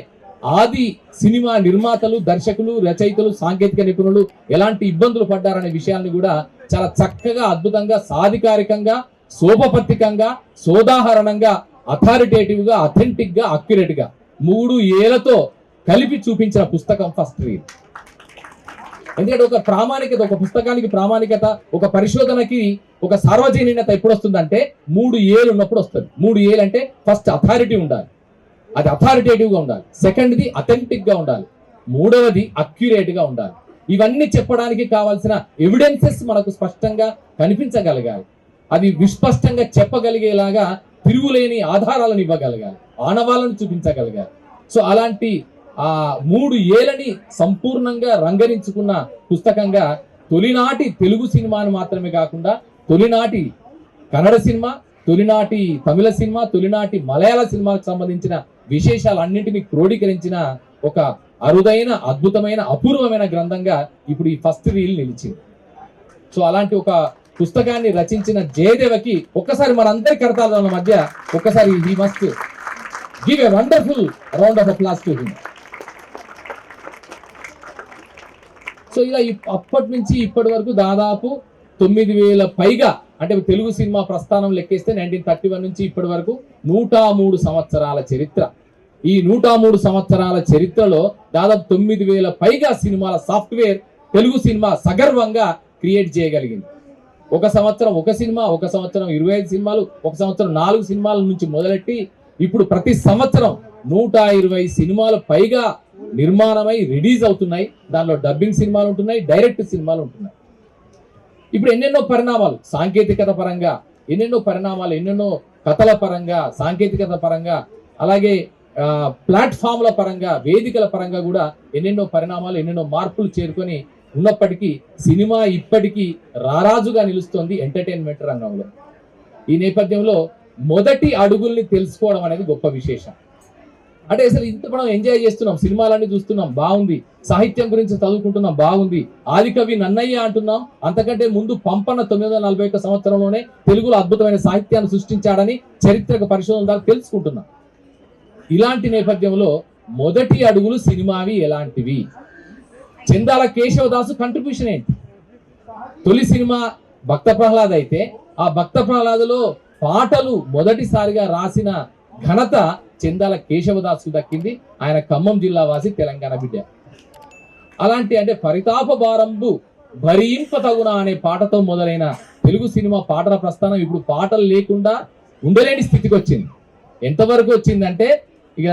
ఆది సినిమా నిర్మాతలు, దర్శకులు, రచయితలు, సాంకేతిక నిపుణులు ఎలాంటి ఇబ్బందులు పడ్డారనే విషయాన్ని కూడా చాలా చక్కగా, అద్భుతంగా, సాధికారికంగా, సోపపత్తికంగా, సోదాహరణంగా, అథారిటేటివ్ గా, అథెంటిక్ గా, అక్యురేట్ గా 3 ఏళ్లతో కలిపి చూపించిన పుస్తకం ఫస్ట్ రీడ్. ఎందుకంటే ఒక ప్రామాణికత, ఒక పుస్తకానికి ప్రామాణికత, ఒక పరిశోధనకి ఒక సార్వజనీనత ఎప్పుడు వస్తుందంటే 3 ఏళ్ళు ఉన్నప్పుడు వస్తుంది. 3 ఏళ్ళు అంటే ఫస్ట్ అథారిటీ ఉండాలి, అది అథారిటేటివ్ గా ఉండాలి. సెకండ్ది అథెంటిక్ గా ఉండాలి. మూడవది అక్యురేట్ గా ఉండాలి. ఇవన్నీ చెప్పడానికి కావాల్సిన ఎవిడెన్సెస్ మనకు స్పష్టంగా కనిపించగలగాలి. అది విస్పష్టంగా చెప్పగలిగేలాగా తిరుగులేని ఆధారాలను ఇవ్వగలగాలి, ఆనవాళ్ళను చూపించగలగాలి. సో అలాంటి ఆ 3 ఏళ్ళని సంపూర్ణంగా రంగరించుకున్న పుస్తకంగా తొలినాటి తెలుగు సినిమాను మాత్రమే కాకుండా తొలినాటి కన్నడ సినిమా, తొలినాటి తమిళ సినిమా, తొలినాటి మలయాళ సినిమాలకు సంబంధించిన విశేషాలన్నింటినీ క్రోడీకరించిన ఒక అరుదైన, అద్భుతమైన, అపూర్వమైన గ్రంథంగా ఇప్పుడు ఈ ఫస్ట్ రీల్ నిలిచింది. సో అలాంటి ఒక పుస్తకాన్ని రచించిన జయదేవకి ఒక్కసారి మనందరి కరతాళాల మధ్య ఒక్కసారి he must give a wonderful round of applause to him. So ఇలా అప్పటి నుంచి ఇప్పటి వరకు దాదాపు 9,000 పైగా, అంటే తెలుగు సినిమా ప్రస్థానం లెక్కేస్తే 1931 నుంచి ఇప్పటి వరకు 103 సంవత్సరాల చరిత్ర. ఈ 103 సంవత్సరాల చరిత్రలో దాదాపు 9,000 పైగా సినిమాల సాఫ్ట్వేర్ తెలుగు సినిమా సగర్వంగా క్రియేట్ చేయగలిగింది. ఒక సంవత్సరం ఒక సినిమా, ఒక సంవత్సరం 25 సినిమాలు, ఒక సంవత్సరం 4 సినిమాల నుంచి మొదలెట్టి ఇప్పుడు ప్రతి సంవత్సరం 120 సినిమాలు పైగా నిర్మాణమై రిలీజ్ అవుతున్నాయి. దానిలో డబ్బింగ్ సినిమాలు ఉంటున్నాయి, డైరెక్ట్ సినిమాలు ఉంటున్నాయి. ఇప్పుడు ఎన్నెన్నో పరిణామాలు సాంకేతికత పరంగా, ఎన్నెన్నో పరిణామాలు, ఎన్నెన్నో కథల పరంగా, సాంకేతికత పరంగా, అలాగే ప్లాట్ఫామ్ల పరంగా, వేదికల పరంగా కూడా ఎన్నెన్నో పరిణామాలు, ఎన్నెన్నో మార్పులు చేరుకొని ఉన్నప్పటికీ సినిమా ఇప్పటికీ రారాజుగా నిలుస్తోంది ఎంటర్టైన్మెంట్ రంగంలో. ఈ నేపథ్యంలో మొదటి అడుగుల్ని తెలుసుకోవడం అనేది గొప్ప విశేషం. అంటే అసలు ఇంత మనం ఎంజాయ్ చేస్తున్నాం, సినిమాలన్నీ చూస్తున్నాం, బాగుంది, సాహిత్యం గురించి చదువుకుంటున్నాం, బాగుంది, ఆదికవి నన్నయ్య అంటున్నాం. అంతకంటే ముందు పంపన్న 941 సంవత్సరంలోనే తెలుగులో అద్భుతమైన సాహిత్యాన్ని సృష్టించాడని చరిత్రక పరిశోధన ద్వారా తెలుసుకుంటున్నాం. ఇలాంటి నేపథ్యంలో మొదటి అడుగులు సినిమావి ఎలాంటివి? చెందాల కేశవదాసు కంట్రిబ్యూషన్ ఏంటి? తొలి సినిమా భక్త ప్రహ్లాద్ అయితే ఆ భక్త ప్రహ్లాదులో పాటలు మొదటిసారిగా రాసిన ఘనత చెందాల కేశవదాసు దక్కింది. ఆయన ఖమ్మం జిల్లా వాసి, తెలంగాణ బిడ్డ. అలాంటి అంటే పరితాప భారంబు భరింప తగున అనే పాటతో మొదలైన తెలుగు సినిమా పాటల ప్రస్థానం ఇప్పుడు పాటలు లేకుండా ఉండలేని స్థితికి వచ్చింది. ఎంతవరకు వచ్చిందంటే ఇక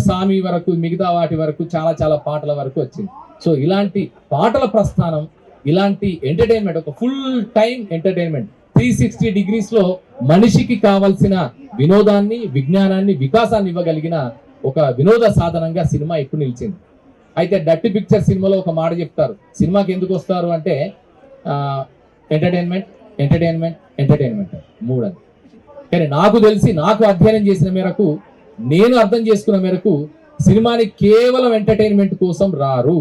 సామి వరకు, మిగతా వాటి వరకు, చాలా చాలా పాటల వరకు వచ్చింది. సో ఇలాంటి పాటల ప్రస్థానం, ఇలాంటి ఎంటర్టైన్మెంట్, ఒక ఫుల్ టైం ఎంటర్టైన్మెంట్ 360 డిగ్రీస్ లో మనిషికి కావాల్సిన వినోదాన్ని, విజ్ఞానాన్ని, వికాసాన్ని ఇవ్వగలిగిన ఒక వినోద సాధనంగా సినిమా ఇప్పుడు నిలిచింది. అయితే డర్టీ పిక్చర్ సినిమాలో ఒక మాట చెప్తారు, సినిమాకి ఎందుకు వస్తారు అంటే ఎంటర్టైన్మెంట్, ఎంటర్టైన్మెంట్, ఎంటర్టైన్మెంట్, 3 అని. కానీ నాకు తెలిసి, నాకు అధ్యయనం చేసిన మేరకు, నేను అర్థం చేసుకున్న మేరకు సినిమాని కేవలం ఎంటర్టైన్మెంట్ కోసం రారు.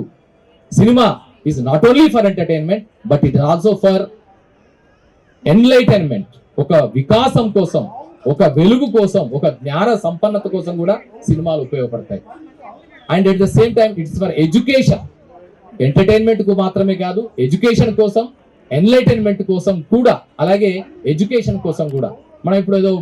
Cinema is not only for entertainment but it also for enlightenment. ఒక వికాసం కోసం, ఒక వెలుగు కోసం, ఒక జ్ఞాన సంపన్నత కోసం కూడా సినిమాలు ఉపయోగపడతాయి. And at the same time it's for education. Entertainment కు మాత్రమే కాదు, ఎడ్యుకేషన్ కోసం, ఎన్లైటైన్మెంట్ కోసం కూడా, అలాగే ఎడ్యుకేషన్ కోసం కూడా. మనం ఇప్పుడు ఏదో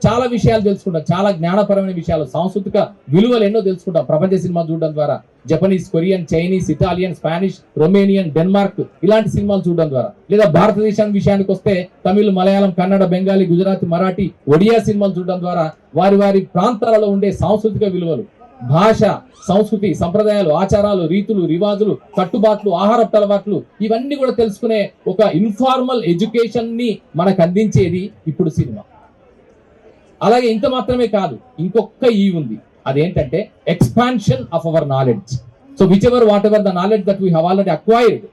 చాలా విషయాలు తెలుసుకుంటాం, చాలా జ్ఞానపరమైన విషయాలు, సాంస్కృతిక విలువలు ఎన్నో తెలుసుకుంటాం ప్రపంచ సినిమా చూడడం ద్వారా. Japanese, Korean, Chinese, Italian, Spanish, Romanian, Denmark ఇలాంటి సినిమాలు చూడడం ద్వారా, లేదా భారతదేశం విషయానికి వస్తే తమిళ్, మలయాళం, కన్నడ, బెంగాలీ, గుజరాతీ, మరాఠీ, ఒడియా సినిమాలు చూడడం ద్వారా వారి వారి ప్రాంతాలలో ఉండే సాంస్కృతిక విలువలు, భాష, సంస్కృతి, సంప్రదాయాలు, ఆచారాలు, రీతులు, రివాజులు, కట్టుబాట్లు, ఆహారపు అలవాట్లు ఇవన్నీ కూడా తెలుసుకునే ఒక ఇన్ఫార్మల్ ఎడ్యుకేషన్ ని మనకు అందించేది ఇప్పుడు సినిమా. అలాగే ఇంత మాత్రమే కాదు, ఇంకొక ఉంది, అదేంటంటే expansion of our knowledge. So whichever whatever the knowledge that we have already acquired,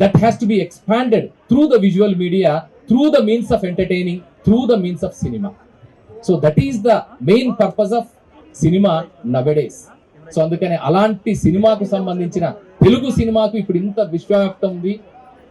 that has to be expanded through the visual media, through the means of entertaining, through the means of cinema. So that is the main purpose of cinema nowadays. So అందుకని అలాంటి సినిమాకు సంబంధించిన, తెలుగు సినిమాకు ఇప్పుడు ఇంత విశ్వవ్యాప్తం ఉంది.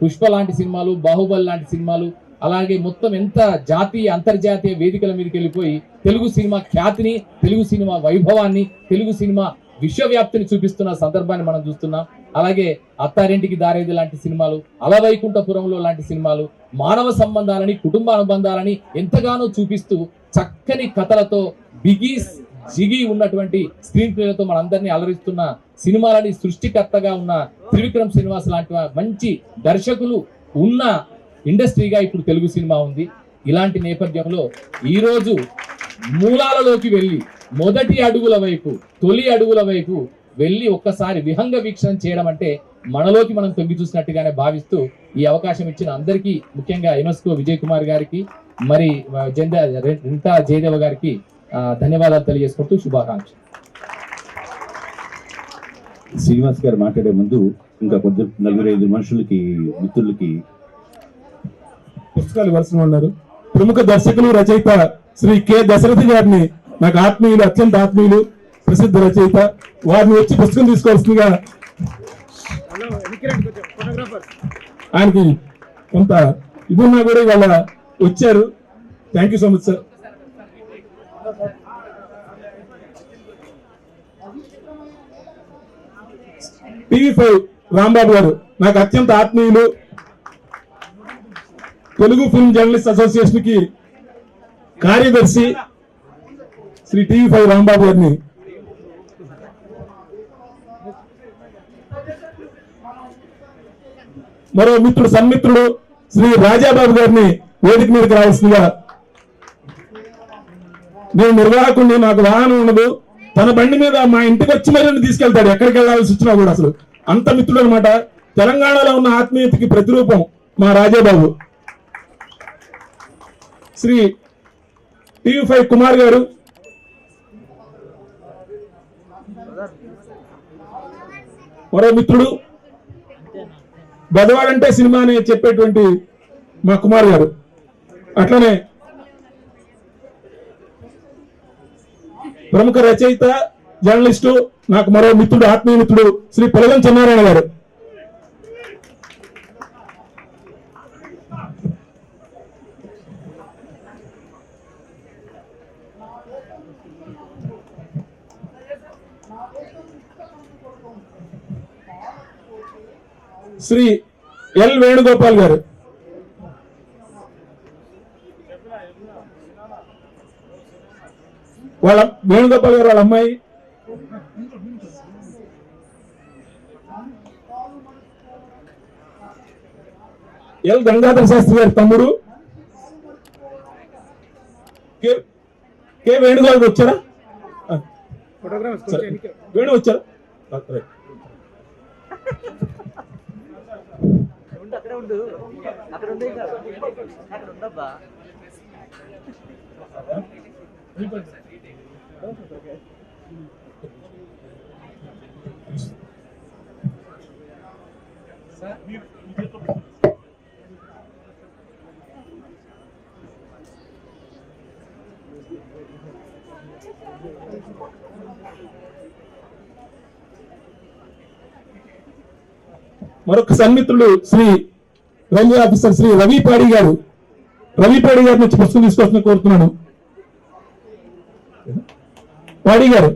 పుష్ప లాంటి సినిమాలు, బాహుబలి లాంటి సినిమాలు, అలాగే మొత్తం ఎంత జాతీయ, అంతర్జాతీయ వేదికల మీదకి వెళ్ళిపోయి తెలుగు సినిమా ఖ్యాతిని, తెలుగు సినిమా వైభవాన్ని, తెలుగు సినిమా విశ్వవ్యాప్తిని చూపిస్తున్న సందర్భాన్ని మనం చూస్తున్నాం. అలాగే అత్తారింటికి దారేది లాంటి సినిమాలు, అలవైకుంఠపురంలో లాంటి సినిమాలు మానవ సంబంధాలని, కుటుంబ అనుబంధాలని ఎంతగానో చూపిస్తూ చక్కని కథలతో, జిగి ఉన్నటువంటి స్క్రీన్ ప్లేలతో మనందరినీ అలరిస్తున్న సినిమాలని సృష్టికర్తగా ఉన్న త్రివిక్రమ్ శ్రీనివాస్ లాంటి మంచి దర్శకులు ఉన్న ఇండస్ట్రీగా ఇప్పుడు తెలుగు సినిమా ఉంది. ఇలాంటి నేపథ్యంలో ఈరోజు మూలాలలోకి వెళ్ళి, మొదటి అడుగుల వైపు, తొలి అడుగుల వైపు వెళ్ళి ఒక్కసారి విహంగ వీక్షణం చేయడం అంటే మనలోకి మనం తొంగి చూసినట్టుగానే భావిస్తూ ఈ అవకాశం ఇచ్చిన అందరికీ, ముఖ్యంగా యునెస్కో విజయ్ కుమార్ గారికి, మరి రింతా జయదేవ గారికి ధన్యవాదాలు తెలియజేసుకుంటూ శుభాకాంక్షలు. శ్రీనివాస్ గారు మాట్లాడే ముందు ఇంకా కొంచెం 4-5 మనుషులకి మిత్రులకి పుస్తకాలు ఇవ్వాల్సిన ఉన్నారు. ప్రముఖ దర్శకులు రచయిత శ్రీ కె దశరథి గారిని, నాకు ఆత్మీయులు, అత్యంత ఆత్మీయులు, ప్రసిద్ధ రచయిత, వారిని వచ్చి పుస్తకం తీసుకోవాల్సిందిగా ఆయనకి కొంత ఇదున్నా కూడా ఇవాళ వచ్చారు. Thank you so much sir. TV5 Rambabu గారు నాకు అత్యంత ఆత్మీయులు, తెలుగు ఫిల్మ్ జర్నలిస్ట్ అసోసియేషన్ కి కార్యదర్శి శ్రీ టీవీ5 రాంబాబు గారిని, మరో మిత్రుడు సన్మిత్రుడు శ్రీ రాజాబాబు గారిని వేదిక మీదకి రావాల్సిందిగా. నేను నిర్వాహకుడిని, నాకు వాహనం ఉండదు, తన బండి మీద మా ఇంటికి వచ్చి మరి తీసుకెళ్తాడు ఎక్కడికి వెళ్ళాల్సి వచ్చినా కూడా. అసలు అంత మిత్రుడు అనమాట. తెలంగాణలో ఉన్న ఆత్మీయతకి ప్రతిరూపం మా రాజాబాబు. శ్రీ టీవీ5 కుమార్ గారు, మరో మిత్రుడు, బెదవాడంటే సినిమా అని చెప్పేటువంటి మా కుమార్ గారు. అట్లనే ప్రముఖ రచయిత, జర్నలిస్టు, నాకు మరో మిత్రుడు, ఆత్మీయ మిత్రుడు శ్రీ పొలగం చెన్నారాయణ గారు. శ్రీ ఎల్ వేణుగోపాల్ గారు. వాళ్ళ వేణుగోపాల్ గారు వాళ్ళ అమ్మాయి. ఎల్ గంగాధర శాస్త్రి గారి తమ్ముడు కే వేణుగోపాల్ వచ్చారా? వేణు వచ్చారా? అక్కడే ఉండు, అక్కడ ఉంది, అక్కడ ఉండబ్బా. మరొక సన్మిత్రుడు శ్రీ రైల్వే ఆఫీసర్ శ్రీ రవిపాడి గారు. రవిపాడి గారి నుంచి పుస్తకం తీసుకొచ్చిన కోరుతున్నాను. పాడి గారు,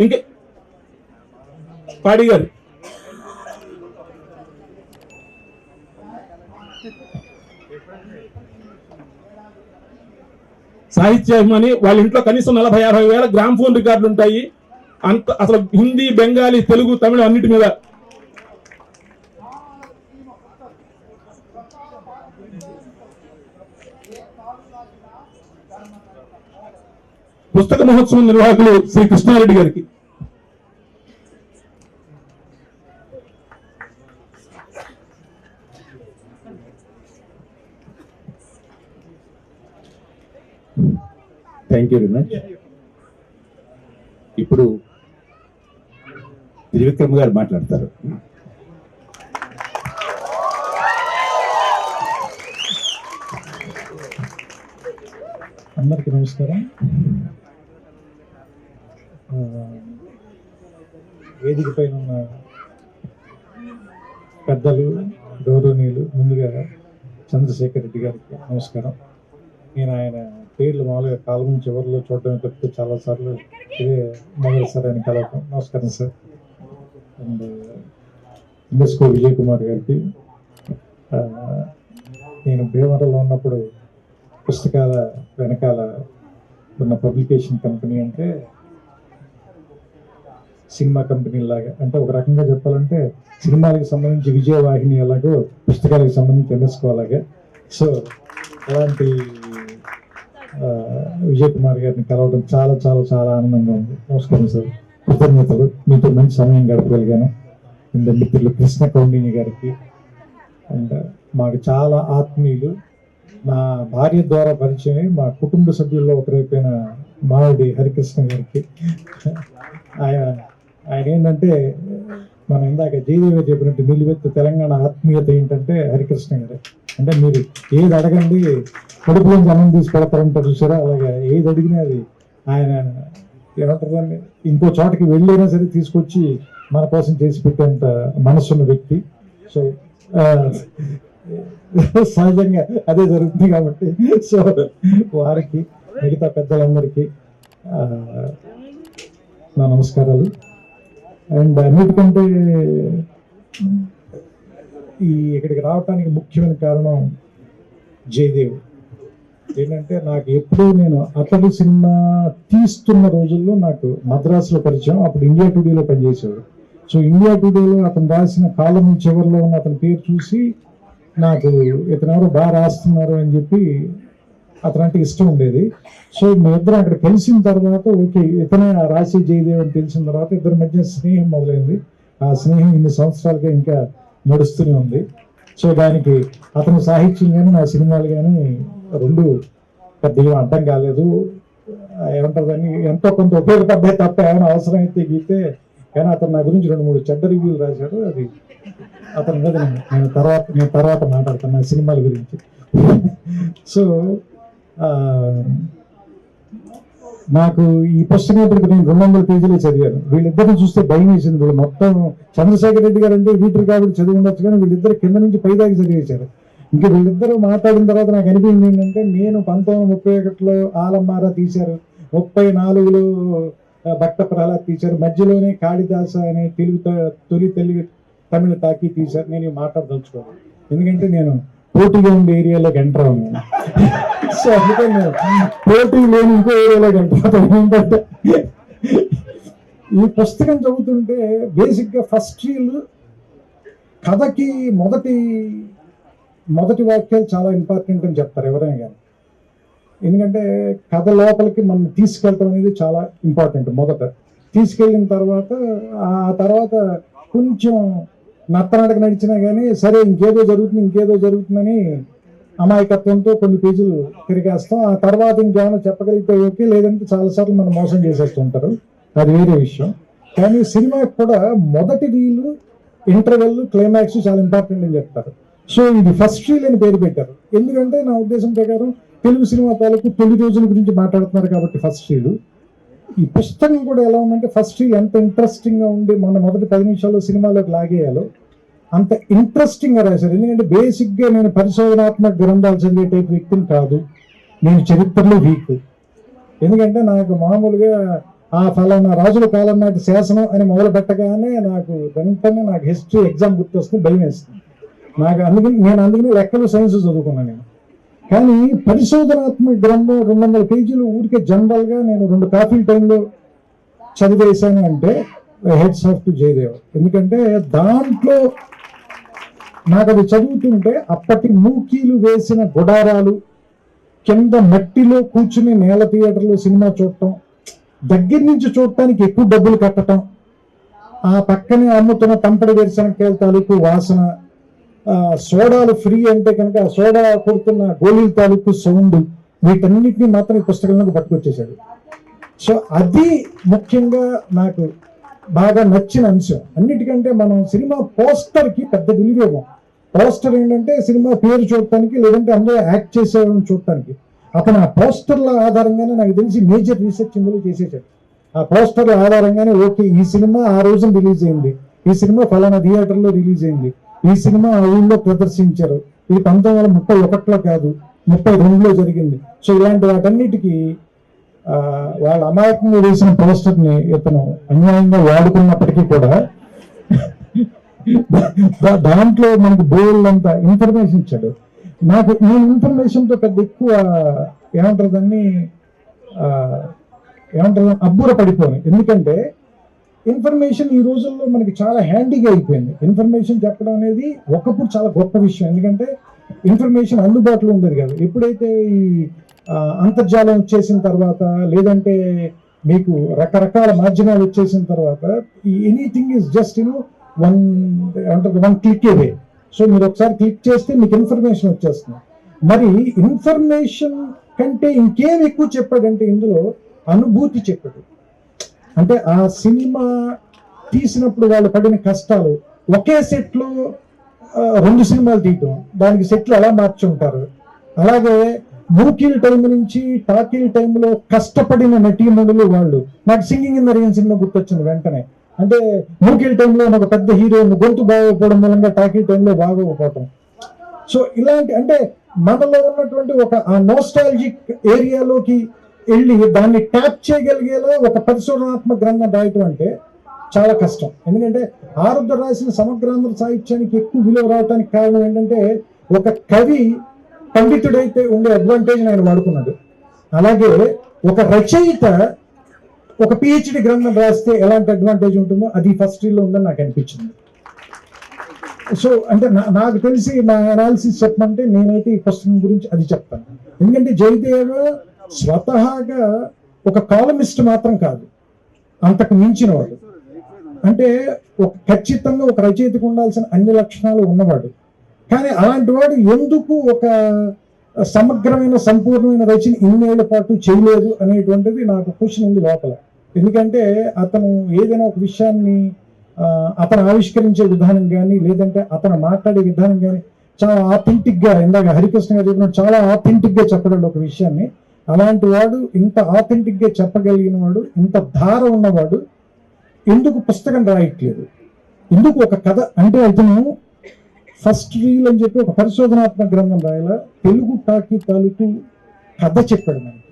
ఇంకే పాడి గారు, సాహిత్యాభిమాని. వాళ్ళ ఇంట్లో కనీసం 40-50 వేల గ్రామ్ ఫోన్ రికార్డులు ఉంటాయి. అంత అసలు హిందీ, బెంగాలీ, తెలుగు, తమిళ అన్నిటి మీద. పుస్తక మహోత్సవం నిర్వాహకులు శ్రీ కృష్ణారెడ్డి గారికి. Thank you very much. ఇప్పుడు త్రివిక్రమ్ గారు మాట్లాడతారు. అందరికీ నమస్కారం. వేదిక పైన ఉన్న పెద్దలు, గౌరవనీయులు, ముందుగా చంద్రశేఖర్ రెడ్డి గారికి నమస్కారం. నేను ఆయన పేర్లు మామూలుగా కాలం చివరిలో చూడడం తప్పితే చాలాసార్లు ఇదే మొదటిసారి ఆయన కలవటం. నమస్కారం సార్. అండ్ ఎంఎస్కో విజయ్ కుమార్ గారికి, నేను భీమవరంలో ఉన్నప్పుడు పుస్తకాల వెనకాల ఉన్న పబ్లికేషన్ కంపెనీ అంటే సినిమా కంపెనీ లాగా, అంటే ఒక రకంగా చెప్పాలంటే సినిమాలకు సంబంధించి విజయవాహిని ఎలాగో పుస్తకాలకు సంబంధించి ఎంఎస్కో అలాగే. సో అలాంటి విజయ్ కుమార్ గారిని కలవడం చాలా చాలా చాలా ఆనందంగా ఉంది. నమస్కారం సార్. కృతజ్ఞతలు. మీతో మంచి సమయం గడపగలిగాను. మిత్రులు కృష్ణ కౌండిని గారికి, అండ్ మాకు చాలా ఆత్మీయులు, నా భార్య ద్వారా పరిచయం మా కుటుంబ సభ్యుల్లో ఒకరైపోయిన మావిడి హరికృష్ణ గారికి. ఆయన ఆయన ఏంటంటే మనం ఇందాక జయదేవి చెప్పినట్టు నిలువెత్తు తెలంగాణ ఆత్మీయత ఏంటంటే హరికృష్ణ గారు. అంటే మీరు ఏది అడగండి కడుపులోంచి అన్నం తీసి పెడతారంటారు చూసారా, అలాగే ఏది అడిగినా అది ఆయన ఏమంటారు ఇంకో చోటకి వెళ్ళైనా సరే తీసుకొచ్చి మన కోసం చేసి పెట్టేంత మనసున్న వ్యక్తి. సో సహజంగా అదే జరుగుతుంది కాబట్టి సో వారికి మిగతా పెద్దలందరికీ నా నమస్కారాలు. అండ్ అన్నిటికంటే ఇక్కడికి రావడానికి ముఖ్యమైన కారణం జయదేవ్. ఏంటంటే నాకు ఎప్పుడూ నేను అతడు సినిమా తీస్తున్న రోజుల్లో నాకు మద్రాసులో పరిచయం. అప్పుడు ఇండియా టుడేలో పనిచేసేవాడు. సో ఇండియా టుడేలో అతను రాసిన కాలం చివరిలో ఉన్న అతని పేరు చూసి నాకు ఇతను ఎవరో బాగా రాస్తున్నారు అని చెప్పి అతనంటే ఇష్టం ఉండేది. సో మీ ఇద్దరం అక్కడ కలిసిన తర్వాత ఓకే ఇతనే రాసి జయదేవ్ అని తెలిసిన తర్వాత ఇద్దరి మధ్య స్నేహం మొదలైంది. ఆ స్నేహం ఇన్ని సంవత్సరాలుగా ఇంకా నడుస్తూనే ఉంది. సో దానికి అతని సాహిత్యం కానీ నా సినిమాలు కానీ రెండు పెద్దగా అర్థం కాలేదు. ఏమంటారు దాన్ని ఎంతో కొంత ఉపయోగపడ్డాయి తప్ప ఏమైనా అవసరం అయితే గీతే. కానీ అతను నా గురించి 2-3 చెడ్డ రివ్యూలు రాశారు. అది అతని మీద నేను తర్వాత మాట్లాడతాను నా సినిమాల గురించి. సో నాకు ఈ పుస్తకం ఇప్పటికి నేను 200 పేజీలే చదివాను. వీళ్ళిద్దరిని చూస్తే భయం వేసింది. వీళ్ళు మొత్తం చంద్రశేఖర్ రెడ్డి గారు అంటే వీటర్ కాబట్టి చదివి ఉండొచ్చు, కానీ వీళ్ళిద్దరు కింద నుంచి పైదాకి చదివేశారు. ఇంకా వీళ్ళిద్దరూ మాట్లాడిన తర్వాత నాకు అనిపించింది ఏంటంటే నేను 1931లో ఆలమ్మారా తీశారు, 34లో భక్త ప్రహ్లాద్ తీశారు, మధ్యలోనే కాళిదాస అనే తొలి తమిళ తాకి తీశారు. నేను మాట్లాడదలుచుకోను ఎందుకంటే నేను పోటీగా ఉండే ఏరియాలోకి ఎంటర్ అవును. సో అందుకే నేను పోటీ లేని ఇంకో ఏరియాలోకి ఎంటర్ అవుతాను. ఏంటంటే ఈ పుస్తకం చదువుతుంటే బేసిక్గా ఫస్ట్ రీల్ కథకి మొదటి వాక్యాలు చాలా ఇంపార్టెంట్ అని చెప్తారు ఎవరైనా కానీ. ఎందుకంటే కథ లోపలికి మనం తీసుకెళ్ళటం అనేది చాలా ఇంపార్టెంట్. మొదట తీసుకెళ్ళిన తర్వాత ఆ తర్వాత కొంచెం నత్తనడక నడిచినా కానీ సరే ఇంకేదో జరుగుతుందని అమాయకత్వంతో కొన్ని పేజీలు తిరిగేస్తాం. ఆ తర్వాత ఇంకేమైనా చెప్పగలిగితే ఓకే, లేదంటే చాలాసార్లు మనం మోసం చేసేస్తుంటారు, అది వేరే విషయం. కానీ సినిమాకి కూడా మొదటి రీలు, ఇంటర్వెల్, క్లైమాక్స్ చాలా ఇంపార్టెంట్ అని చెప్తారు. సో ఇది ఫస్ట్ రీల్ అని పేరు పెట్టారు. ఎందుకంటే నా ఉద్దేశం ప్రకారం తెలుగు సినిమా తాలూకు 9 రోజుల గురించి మాట్లాడుతున్నారు కాబట్టి ఫస్ట్ రీల్. ఈ పుస్తకం కూడా ఎలా ఉందంటే ఫస్ట్ రీల్ ఎంత ఇంట్రెస్టింగ్గా ఉండి మొదటి 10 నిమిషాల్లో సినిమాలోకి లాగేయాలో అంత ఇంట్రెస్టింగ్గా రాశారు. ఎందుకంటే బేసిక్గా నేను పరిశోధనాత్మక గ్రంథాలు చదివే టైప్ వ్యక్తిని కాదు, నేను చరిత్రలో వీక్. ఎందుకంటే నాకు మామూలుగా ఆ ఫలానా రాజుల కాలం నాటి శాసనం అని మొదలు పెట్టగానే వెంటనే నాకు హిస్టరీ ఎగ్జామ్ గుర్తొస్తుంది, భయం వేస్తుంది నాకు. అందుకని లెక్కలు సైన్స్ చదువుకున్నాను నేను. కానీ పరిశోధనాత్మక గ్రంథం 200 పేజీలు ఊరికే జనరల్గా నేను 2 కాఫీ టైంలో చదివేశాను అంటే హెడ్స్ ఆఫ్ టు జయదేవ్. ఎందుకంటే దాంట్లో నాకు అది చదువుతుంటే అప్పటి మూకీలు వేసిన గుడారాలు, కింద మట్టిలో కూర్చుని నేల థియేటర్లో సినిమా చూడటం, దగ్గర నుంచి చూడటానికి ఎక్కువ డబ్బులు కట్టడం, ఆ పక్కనే అమ్ముతున్న తంపడి వేరుశనక్కాయల తాలూకు వాసన, సోడాలు ఫ్రీ అంటే కనుక సోడా కొడుతున్న గోళీల తాలూకు సౌండ్, వీటన్నిటినీ మాత్రం ఈ పుస్తకంలోకి పట్టుకొచ్చేసాడు. సో అది ముఖ్యంగా నాకు బాగా నచ్చిన అంశం. అన్నిటికంటే మనం సినిమా పోస్టర్కి పెద్ద విలువేమో. పోస్టర్ ఏంటంటే సినిమా పేరు చూడటానికి, లేదంటే అందరూ యాక్ట్ చేసేవాళ్ళని చూడటానికి. అతను ఆ పోస్టర్ల ఆధారంగానే నాకు తెలిసి మేజర్ రీసెర్చ్ ఇందులో చేసేసాడు. ఆ పోస్టర్ల ఆధారంగానే ఓకే ఈ సినిమా ఆ రోజున రిలీజ్ అయింది, ఈ సినిమా ఫలానా థియేటర్లో రిలీజ్ అయింది, ఈ సినిమా ఆ ఊళ్ళో ప్రదర్శించారు, ఇది 1931లో కాదు 32లో జరిగింది. సో ఇలాంటి వాటన్నిటికీ వాళ్ళ అమాయకంగా వేసిన పోస్టర్ని ఇతను అన్యాయంగా వాడుకున్నప్పటికీ కూడా దాంట్లో మనకు బోల్డంత ఇన్ఫర్మేషన్ ఇచ్చాడు. నాకు ఈ ఇన్ఫర్మేషన్తో పెద్ద ఎక్కువ ఏమంటారు అబ్బుర పడిపోను. ఎందుకంటే ఇన్ఫర్మేషన్ ఈ రోజుల్లో మనకి చాలా హ్యాండీగా అయిపోయింది. ఇన్ఫర్మేషన్ చెప్పడం అనేది ఒకప్పుడు చాలా గొప్ప విషయం. ఎందుకంటే ఇన్ఫర్మేషన్ అందుబాటులో ఉండేది కాదు. ఎప్పుడైతే ఈ అంతర్జాలం వచ్చేసిన తర్వాత, లేదంటే మీకు రకరకాల మాధ్యమాలు వచ్చేసిన తర్వాత, ఈ anything is just one click away. So మీరు ఒకసారి క్లిక్ చేస్తే మీకు ఇన్ఫర్మేషన్ వచ్చేస్తుంది. మరి ఇన్ఫర్మేషన్ కంటే ఇంకేం ఎక్కువ చెప్పాడంటే ఇందులో అనుభూతి చెప్పాడు. అంటే ఆ సినిమా తీసినప్పుడు వాళ్ళు పడిన కష్టాలు, ఒకే సెట్లో 2 సినిమాలు తీయటం, దానికి సెట్లు ఎలా మార్చుంటారు, అలాగే మూకీల్ టైం నుంచి టాకీల్ టైంలో కష్టపడిన నటీమణులు వాళ్ళు. నాకు singing in the rain cinema గుర్తొచ్చింది వెంటనే. అంటే మూకీల్ టైంలో ఒక పెద్ద హీరోయిన్ గొంతు బాగోకపోవడం మూలంగా టాకీల్ టైంలో బాగోకపోవటం. సో ఇలాంటి అంటే మనలో ఉన్నటువంటి ఒక ఆ నోస్టాలజిక్ ఏరియాలోకి వెళ్ళి దాన్ని ట్యాప్ చేయగలిగేలా ఒక పరిశోధనాత్మక గ్రంథం రాయటం అంటే చాలా కష్టం. ఎందుకంటే ఆరుద్ర రాసిన సమగ్రాంధ్ర సాహిత్యానికి ఎక్కువ విలువ రావడానికి కారణం ఏంటంటే ఒక కవి పండితుడైతే ఉండే అడ్వాంటేజ్ ఆయన వాడుకున్నాడు. అలాగే ఒక రచయిత ఒక పిహెచ్డి గ్రంథం రాస్తే ఎలాంటి అడ్వాంటేజ్ ఉంటుందో అది ఫస్ట్ లో ఉందని నాకు అనిపించింది. సో అంటే నాకు తెలిసి నా అనాలిసిస్ చెప్పమంటే నేనైతే ఈ పుస్తకం గురించి అది చెప్తాను. ఎందుకంటే జయదేవ స్వతహాగా ఒక కాలమిస్ట్ మాత్రం కాదు, అంతకు మించిన వాడు. అంటే ఖచ్చితంగా ఒక రచయితకు ఉండాల్సిన అన్ని లక్షణాలు ఉన్నవాడు. కానీ అలాంటి వాడు ఎందుకు ఒక సమగ్రమైన సంపూర్ణమైన రచన ఇన్నేళ్ల పాటు చేయలేదు అనేటువంటిది నాకు క్వశ్చన్ ఉంది లోపల. ఎందుకంటే అతను ఏదైనా ఒక విషయాన్ని అతను ఆవిష్కరించే విధానం కానీ లేదంటే అతను మాట్లాడే విధానం కానీ చాలా ఆథెంటిక్ గా, ఇందాక హరికృష్ణ గారు చెప్పినట్టు చాలా ఆథెంటిక్ గా చెప్పగలడు ఒక విషయాన్ని. అలాంటి వాడు, ఇంత ఆథెంటిక్ గా చెప్పగలిగిన వాడు, ఇంత ధార ఉన్నవాడు ఎందుకు పుస్తకం రాయట్లేదు? ఎందుకు ఒక కథ అంటే అతను ఫస్ట్ రీల్ అని చెప్పి ఒక పరిశోధనాత్మక గ్రంథం రాయాల, తెలుగు టాకీ తాలూకు కథ చెప్పాడు మనకి.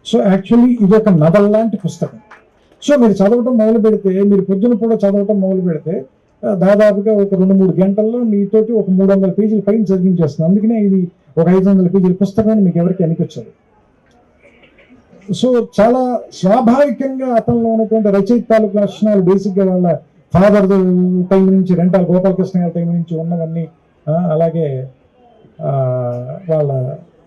సో యాక్చువల్లీ ఇది ఒక నవల్ లాంటి పుస్తకం. సో మీరు చదవటం మొదలు పెడితే, మీరు పొద్దున కూడా చదవటం మొదలు పెడితే దాదాపుగా ఒక 2-3 గంటల్లో మీతోటి ఒక 300 పేజీల పైన చదివించేస్తుంది. అందుకనే ఇది ఒక 500 పేజీల పుస్తకం అని మీకు ఎవరికి అనిపించదు. సో చాలా స్వాభావికంగా అతనిలో ఉన్నటువంటి రచయిత తాలూకు లక్షణాలు బేసిక్గా వాళ్ళ ఫాదర్ టైం నుంచి, రెంటాల గోపాలకృష్ణ గారి టైం నుంచి ఉన్నవన్నీ, అలాగే వాళ్ళ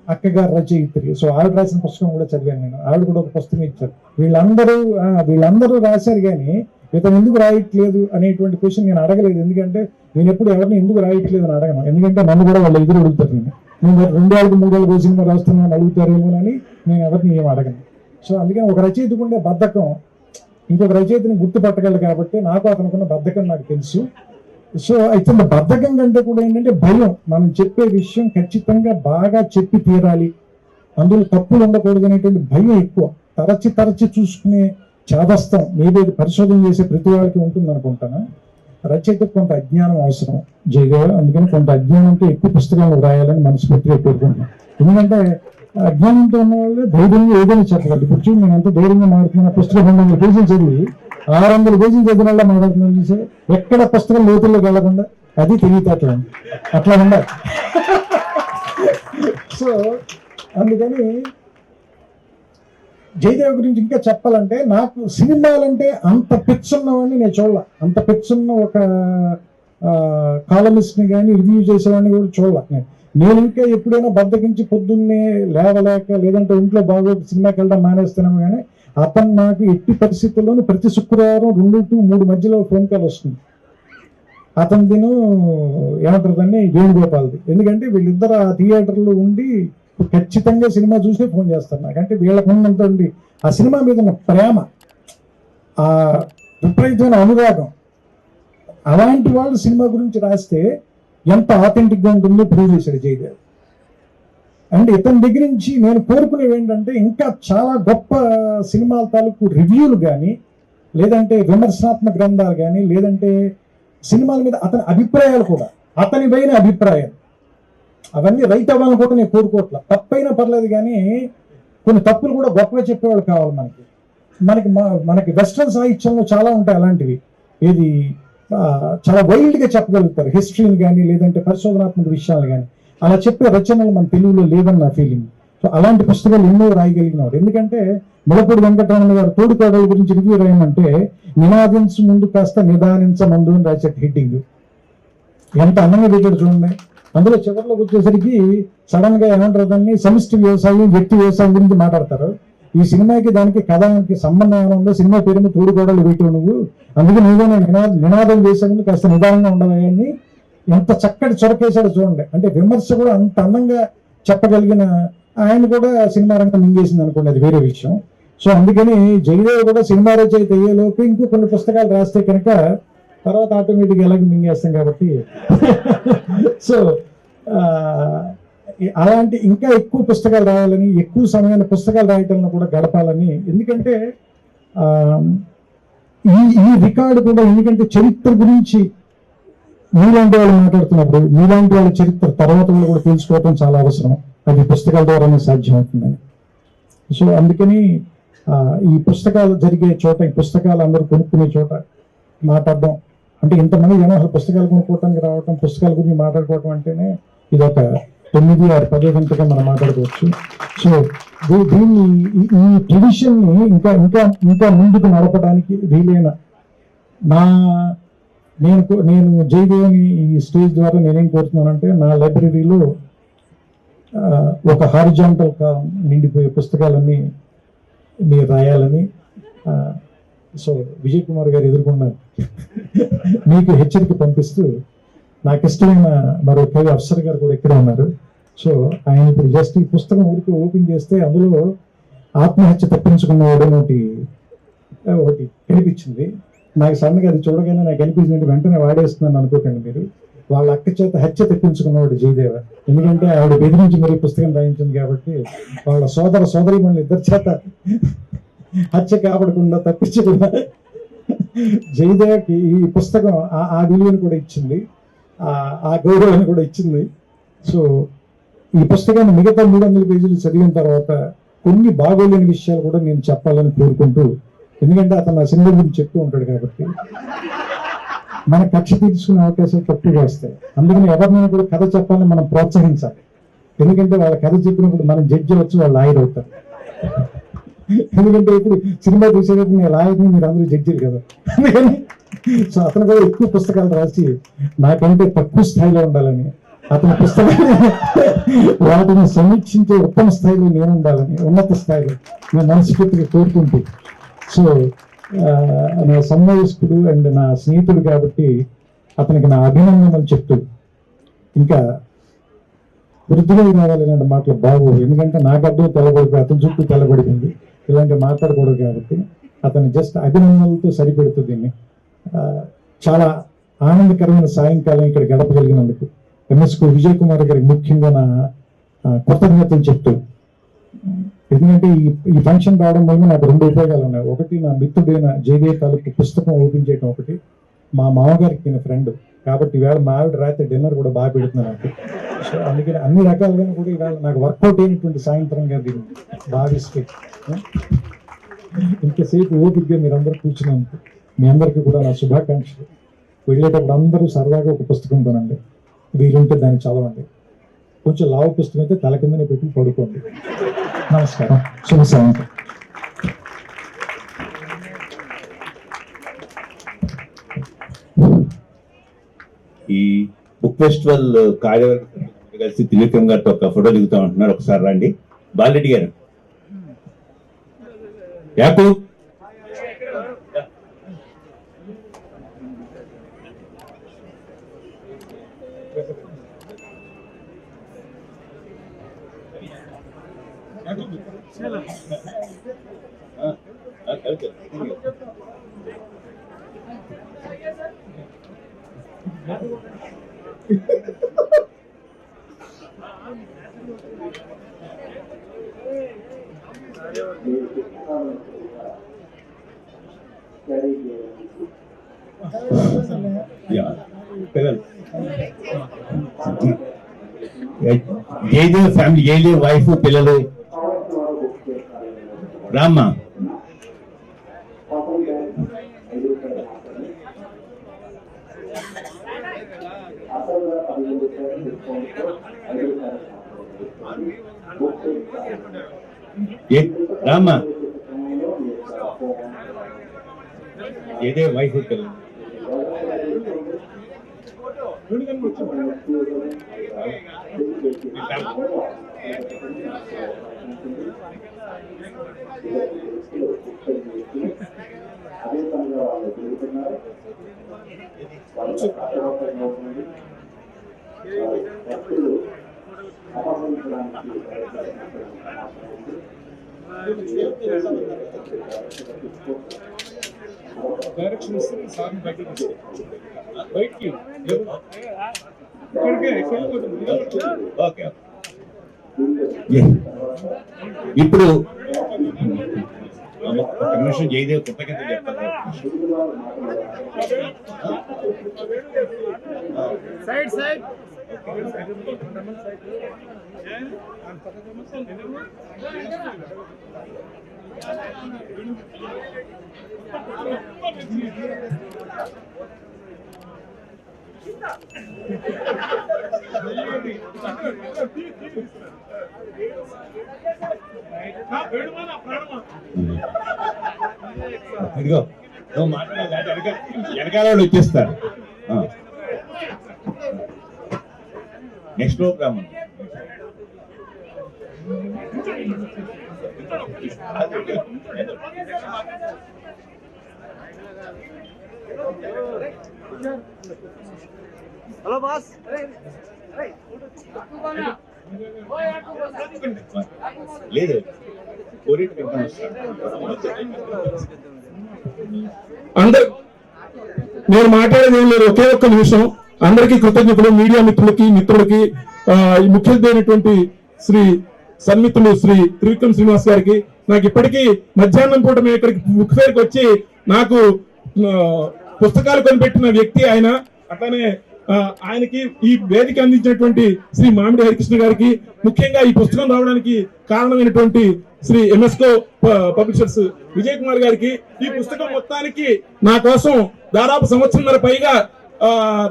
అక్కగారు రచయిత్రి. సో ఆవిడ రాసిన పుస్తకం కూడా చదివాను నేను. ఆవిడ కూడా ఒక పుస్తకం ఇచ్చారు. వీళ్ళందరూ రాశారు, కానీ ఇతను ఎందుకు రాయట్లేదు అనేటువంటి క్వశ్చన్ నేను అడగలేదు. ఎందుకంటే నేను ఎప్పుడు ఎవరిని ఎందుకు రాయట్లేదు అని అడగను. ఎందుకంటే నన్ను కూడా వాళ్ళు ఎదురు అడుగుతారు. నేను 2 ఏళ్ళకి 3 ఏళ్ళకి సినిమా రాస్తున్నాను అడుగుతారేమో అని నేను ఎవరిని ఏం అడగను. సో అందుకని ఒక రచయితకు ఉండే బద్ధకం ఇంకొక రచయితని గుర్తుపట్టగలరు. కాబట్టి నాకు అతనుకున్న బద్ధకం నాకు తెలుసు. సో అయితే బద్ధకం కంటే కూడా ఏంటంటే భయం. మనం చెప్పే విషయం ఖచ్చితంగా బాగా చెప్పి తీరాలి, అందులో తప్పులు ఉండకూడదు అనేటువంటి భయం ఎక్కువ. తరచి చూసుకునే చాదస్తం మేబీ పరిశోధన చేసే ప్రతి వారికి ఉంటుంది అనుకుంటాను. రచయితకు కొంత అజ్ఞానం అవసరం జయదేవ. అందుకని కొంత అజ్ఞానంతో ఎక్కువ పుస్తకాలు రాయాలని మనస్ఫూర్తిగా కోరుకుంటున్నాను. ఎందుకంటే అజ్ఞానంతో ఉన్న వాళ్ళు ధైర్యంగా ఏదైనా చెప్పగలరు. ఇప్పుడు చూడు, నేను ఎంత ధైర్యంగా మాడుతున్నా. పుస్తకం 200 పేజీలు చదివి 600 పేజీలు చదివిన వాళ్ళ మాట్లాడుతున్నాను చూసి, ఎక్కడ పుస్తకం లోతుల్లోకి వెళ్లకుండా అది తెలివితేటలు అట్లా ఉండాలి. సో అందుకని జయదేవ్ గురించి ఇంకా చెప్పాలంటే, నాకు సినిమాలంటే అంత పిచ్చున్నవాడిని నేను చూడాల. అంత పిచ్చున్న ఒక కాలమిస్ట్ని కానీ రివ్యూ చేసేవాడిని కూడా చూడాల. నేను ఇంకా ఎప్పుడైనా బద్దకించి పొద్దున్నే లేవలేక లేదంటే ఇంట్లో బాగోక సినిమాకి వెళ్ళడం మానేస్తున్నాము. కానీ అతను నాకు ఎట్టి పరిస్థితుల్లోనూ ప్రతి శుక్రవారం 2-3 మధ్యలో ఫోన్ కాల్ వస్తుంది. అతను దీని ఏమంటారు దాన్ని, వేణుగోపాల్ది. ఎందుకంటే వీళ్ళిద్దరు ఆ థియేటర్లో ఉండి ఖచ్చితంగా సినిమా చూసే ఫోన్ చేస్తారు. నాకంటే వీళ్ళకు ఉన్నటువంటి ఆ సినిమా మీద ఉన్న ప్రేమ, ఆ విపరీతమైన అనురాగం, అలాంటి వాళ్ళు సినిమా గురించి రాస్తే ఎంత ఆథెంటిక్గా ఉంటుందో ప్రూవ్ చేశాడు జయదేవ్. అండ్ ఇతని దగ్గర నుంచి నేను కోరుకునేవి ఏంటంటే, ఇంకా చాలా గొప్ప సినిమాల తాలూకు రివ్యూలు కానీ లేదంటే విమర్శనాత్మక గ్రంథాలు కానీ లేదంటే సినిమాల మీద అతని అభిప్రాయాలు కూడా, అతని పైన అభిప్రాయాలు అవన్నీ రైట్ అవ్వాలని కూడా నేను కోరుకోవట్లా. తప్పైనా పర్లేదు, కానీ కొన్ని తప్పులు కూడా గొప్పగా చెప్పేవాళ్ళు కావాలి మనకి వెస్ట్రన్ సాహిత్యంలో చాలా ఉంటాయి అలాంటివి. ఏది చాలా వైల్డ్గా చెప్పగలుగుతారు హిస్టరీని కానీ లేదంటే పరిశోధనాత్మక విషయాలు కానీ. అలా చెప్పే రచనలు మన తెలుగులో లేదని నా ఫీలింగ్. సో అలాంటి పుస్తకాలు ఎన్నో రాయగలిగినవాడు. ఎందుకంటే ములపూడి వెంకటరమణ గారు తోడుకోడల గురించి రివ్యూ రాయమంటే, నినాదించు ముందు కాస్త నిదానించమందు అని రాసే హెడ్డింగ్ ఎంత అందంగా పెట్టాడు చూడండి. అందులో చివరిలోకి వచ్చేసరికి సడన్ గా ఏమంటారు దాన్ని, సమిష్టి వ్యవసాయం వ్యక్తి వ్యవసాయం గురించి మాట్లాడతారు. ఈ సినిమాకి దానికి కథానికి సంబంధం ఏమైనా ఉందో, సినిమా పేరు తోడుకోడలు పెట్టావు నువ్వు, అందుకే నువ్వే నినాదం చేసేందుకు కాస్త నిదానంగా ఉండవని ఎంత చక్కటి చొరకేశాడు చూడండి. అంటే విమర్శ కూడా అంత అందంగా చెప్పగలిగిన ఆయన కూడా సినిమా రంగం మింగేసింది అనుకోండి, అది వేరే విషయం. సో అందుకని జయదేవ్ కూడా సినిమా రచయిత అయ్యేలోపు ఇంకో కొన్ని పుస్తకాలు రాస్తే కనుక తర్వాత ఆటోమేటిక్గా ఎలాగ మింగేస్తాం కాబట్టి సో అలాంటి ఇంకా ఎక్కువ పుస్తకాలు రాయాలని, ఎక్కువ సమయాన్ని పుస్తకాలు రాయటంలో కూడా గడపాలని. ఎందుకంటే ఈ రికార్డు కూడా, ఎందుకంటే చరిత్ర గురించి మీలాంటి వాళ్ళు మాట్లాడుతున్నప్పుడు మీలాంటి వాళ్ళ చరిత్ర తర్వాత వాళ్ళు కూడా తెలుసుకోవటం చాలా అవసరం. అది పుస్తకాల ద్వారానే సాధ్యమవుతుందని. సో అందుకని ఈ పుస్తకాలు జరిగే చోట, ఈ పుస్తకాలు అందరూ కొనుక్కునే చోట మాట్లాడడం అంటే, ఇంతమంది జనం అసలు పుస్తకాలు కొనుక్కోవటానికి రావటం, పుస్తకాల గురించి మాట్లాడుకోవటం అంటేనే ఇది ఒక 9-10 గంటగా మనం మాట్లాడుకోవచ్చు. సో దీన్ని, ఈ ట్రెడిషన్ని ఇంకా ఇంకా ఇంకా ముందుకు నడపడానికి వీలైన నేను జయదేవిని ఈ స్టేజ్ ద్వారా నేనేం కోరుతున్నానంటే, నా లైబ్రరీలో ఒక హారిజాంటల్ నిండిపోయే పుస్తకాలన్నీ మీరు రాయాలని. సో విజయ్ కుమార్ గారు ఎదుర్కొన్నారు మీకు హెచ్చరిక పంపిస్తూ, నాకు ఇష్టమైన మరో కవి అఫ్సర్ గారు కూడా ఇక్కడే ఉన్నారు. సో ఆయన ఇప్పుడు జస్ట్ ఈ పుస్తకం ఊరికి ఓపెన్ చేస్తే అందులో ఆత్మహత్య తప్పించుకున్నవాడు ఒకటి కనిపించింది. నాకు సడన్గా అది చూడగానే నాకు కనిపించింది, వెంటనే వాడేస్తున్నాను అనుకోకండి మీరు. వాళ్ళ అక్క చేత హత్య తెప్పించుకున్నవాడు జయదేవ. ఎందుకంటే ఆవిడ బెదిరించి మరీ పుస్తకం రాయించింది కాబట్టి వాళ్ళ సోదరిమణులు ఇద్దరి చేత హత్య కాపాడకుండా తప్పించకుండా జయదేవకి ఈ పుస్తకం ఆ విలువను కూడా ఇచ్చింది, ఆ గౌరవాన్ని కూడా ఇచ్చింది. సో ఈ పుస్తకాన్ని మిగతా 300 పేజీలు చదివిన తర్వాత కొన్ని బాగోలేని విషయాలు కూడా నేను చెప్పాలని కోరుకుంటూ, ఎందుకంటే అతను నా సినిమా గురించి చెప్తూ ఉంటాడు కాబట్టి మన కక్ష తీర్చుకునే అవకాశాలు తక్కువగా వస్తాయి. అందుకని ఎవరినైనా కూడా కథ చెప్పాలని మనం ప్రోత్సహించాలి. ఎందుకంటే వాళ్ళ కథ చెప్పినప్పుడు మనం జడ్జి అవచ్చు, వాళ్ళు లాయర్ అవుతారు. ఎందుకంటే ఇప్పుడు సినిమా చూసేటప్పుడు నేను లాయర్ని, మీరు అందరూ జడ్జిలు కదా. అందుకని సో అతను కూడా ఎక్కువ పుస్తకాలు రాసి నాకంటే తక్కువ స్థాయిలో ఉండాలని, అతని పుస్తకాన్ని వాటిని సమీక్షించే ఉత్తమ స్థాయిలో నేను ఉండాలని, ఉన్నత స్థాయిలో నేను మనస్ఫూర్తిగా కోరుకుంటూ, సో నా సన్మాయస్కుడు అండ్ నా స్నేహితుడు కాబట్టి అతనికి నా అభినందనలు చెప్తూ, ఇంకా వృద్ధిలో రావాలనే మాటలు బాగోవు. ఎందుకంటే నా గడ్డం తెల్లబడిపోయి అతని చుట్టూ తెల్లబడిపోయింది, ఇలాంటి మాట్లాడకూడదు కాబట్టి అతను జస్ట్ అభినందనలతో సరిపెడుతుంది. దీన్ని చాలా ఆనందకరమైన సాయంకాలం ఇక్కడ గడపగలిగినందుకు ఎంఎస్కు విజయ్ కుమార్ గారికి ముఖ్యంగా నా కృతజ్ఞతలు చెప్తూ, ఎందుకంటే ఈ ఫంక్షన్ రావడం వల్ల నాకు 2 ఉపయోగాలు ఉన్నాయి. ఒకటి, నా మిత్రుడైన జయదేవ్ తాలూకు పుస్తకం ఓపెన్ చేయడం ఒకటి, మా మామగారికి నేను ఫ్రెండ్ కాబట్టి ఇవాళ మా ఆవిడ రాత్రి డిన్నర్ కూడా బాగా పెడుతున్నాను నాకు. సో అందుకని అన్ని రకాలుగా కూడా ఇవాళ నాకు వర్కౌట్ అయినటువంటి సాయంత్రంగా దీన్ని భావిస్తే, ఇంతసేపు ఓపికగా మీరందరూ కూర్చున్నందుకు మీ అందరికీ కూడా నా శుభాకాంక్షలు. వెళ్ళేటప్పుడు అందరూ సరదాగా ఒక పుస్తకం కొనండి, వీలుంటే దాన్ని చదవండి. కొంచెం లావు పుస్తకం అయితే తల కిందనే పెట్టి పడుకోండి. నమస్కారం, శుభ సాయంత్రం. ఈ బుక్ ఫెస్టివల్ కార్యవర్గం కలిసి త్రివిక్రమ్ గారితో ఒక ఫోటో దిగుతా ఉంటున్నారు. ఒకసారి రండి. బాలరెడ్డి గారు, యాకూబ్ జయదేవ్ ఫ్యామిలీ, జయదేవ్ వైఫ్, పిల్లలు రామ్మా. రామ్మా, జయదేవ్ వైఫ్, పిల్లలు. డైరెక్షన్ ఇస్తే సార్ బయటికి బయటికి ఓకే ఇప్పుడు ఒక నిమిషం జయదేవ్ కృతజ్ఞత చెప్తాను. ఇదిగో నువ్వు మాట్లాడాలి, వెనకాల వాళ్ళు వచ్చేస్తారు. Next program hello boss. లేదు అందరు నేను మాట్లాడేది ఏం లేదు, ఒకే ఒక్క నిమిషం. అందరికీ కృతజ్ఞతలు, మీడియా మిత్రులకి ఈ ముఖ్య అతిథి అయినటువంటి శ్రీ సన్మిత్రులు శ్రీ త్రివిక్రమ్ శ్రీనివాస్ గారికి. నాకు ఇప్పటికీ మధ్యాహ్నం పూట మేము ఇక్కడికి బుక్ ఫేర్కి వచ్చి నాకు పుస్తకాలు కొనిపెట్టిన వ్యక్తి ఆయన. అట్లానే ఆయనకి ఈ వేదిక అందించినటువంటి శ్రీ మామిడి హరికృష్ణ గారికి, ముఖ్యంగా ఈ పుస్తకం రావడానికి కారణమైనటువంటి శ్రీ ఎంఎస్కో పబ్లిషర్స్ విజయ్ కుమార్ గారికి, ఈ పుస్తకం మొత్తానికి నా కోసం దాదాపు సంవత్సరంన్నర పైగా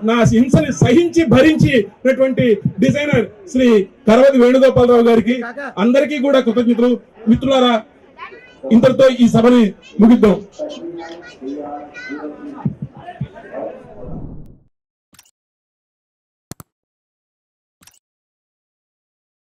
నా హింసని సహించి భరించినటువంటి డిజైనర్ శ్రీ కరవది వేణుగోపాలరావు గారికి, అందరికీ కూడా కృతజ్ఞతలు. మిత్రులారా, ఇంతటితో ఈ సభని ముగిద్దాం.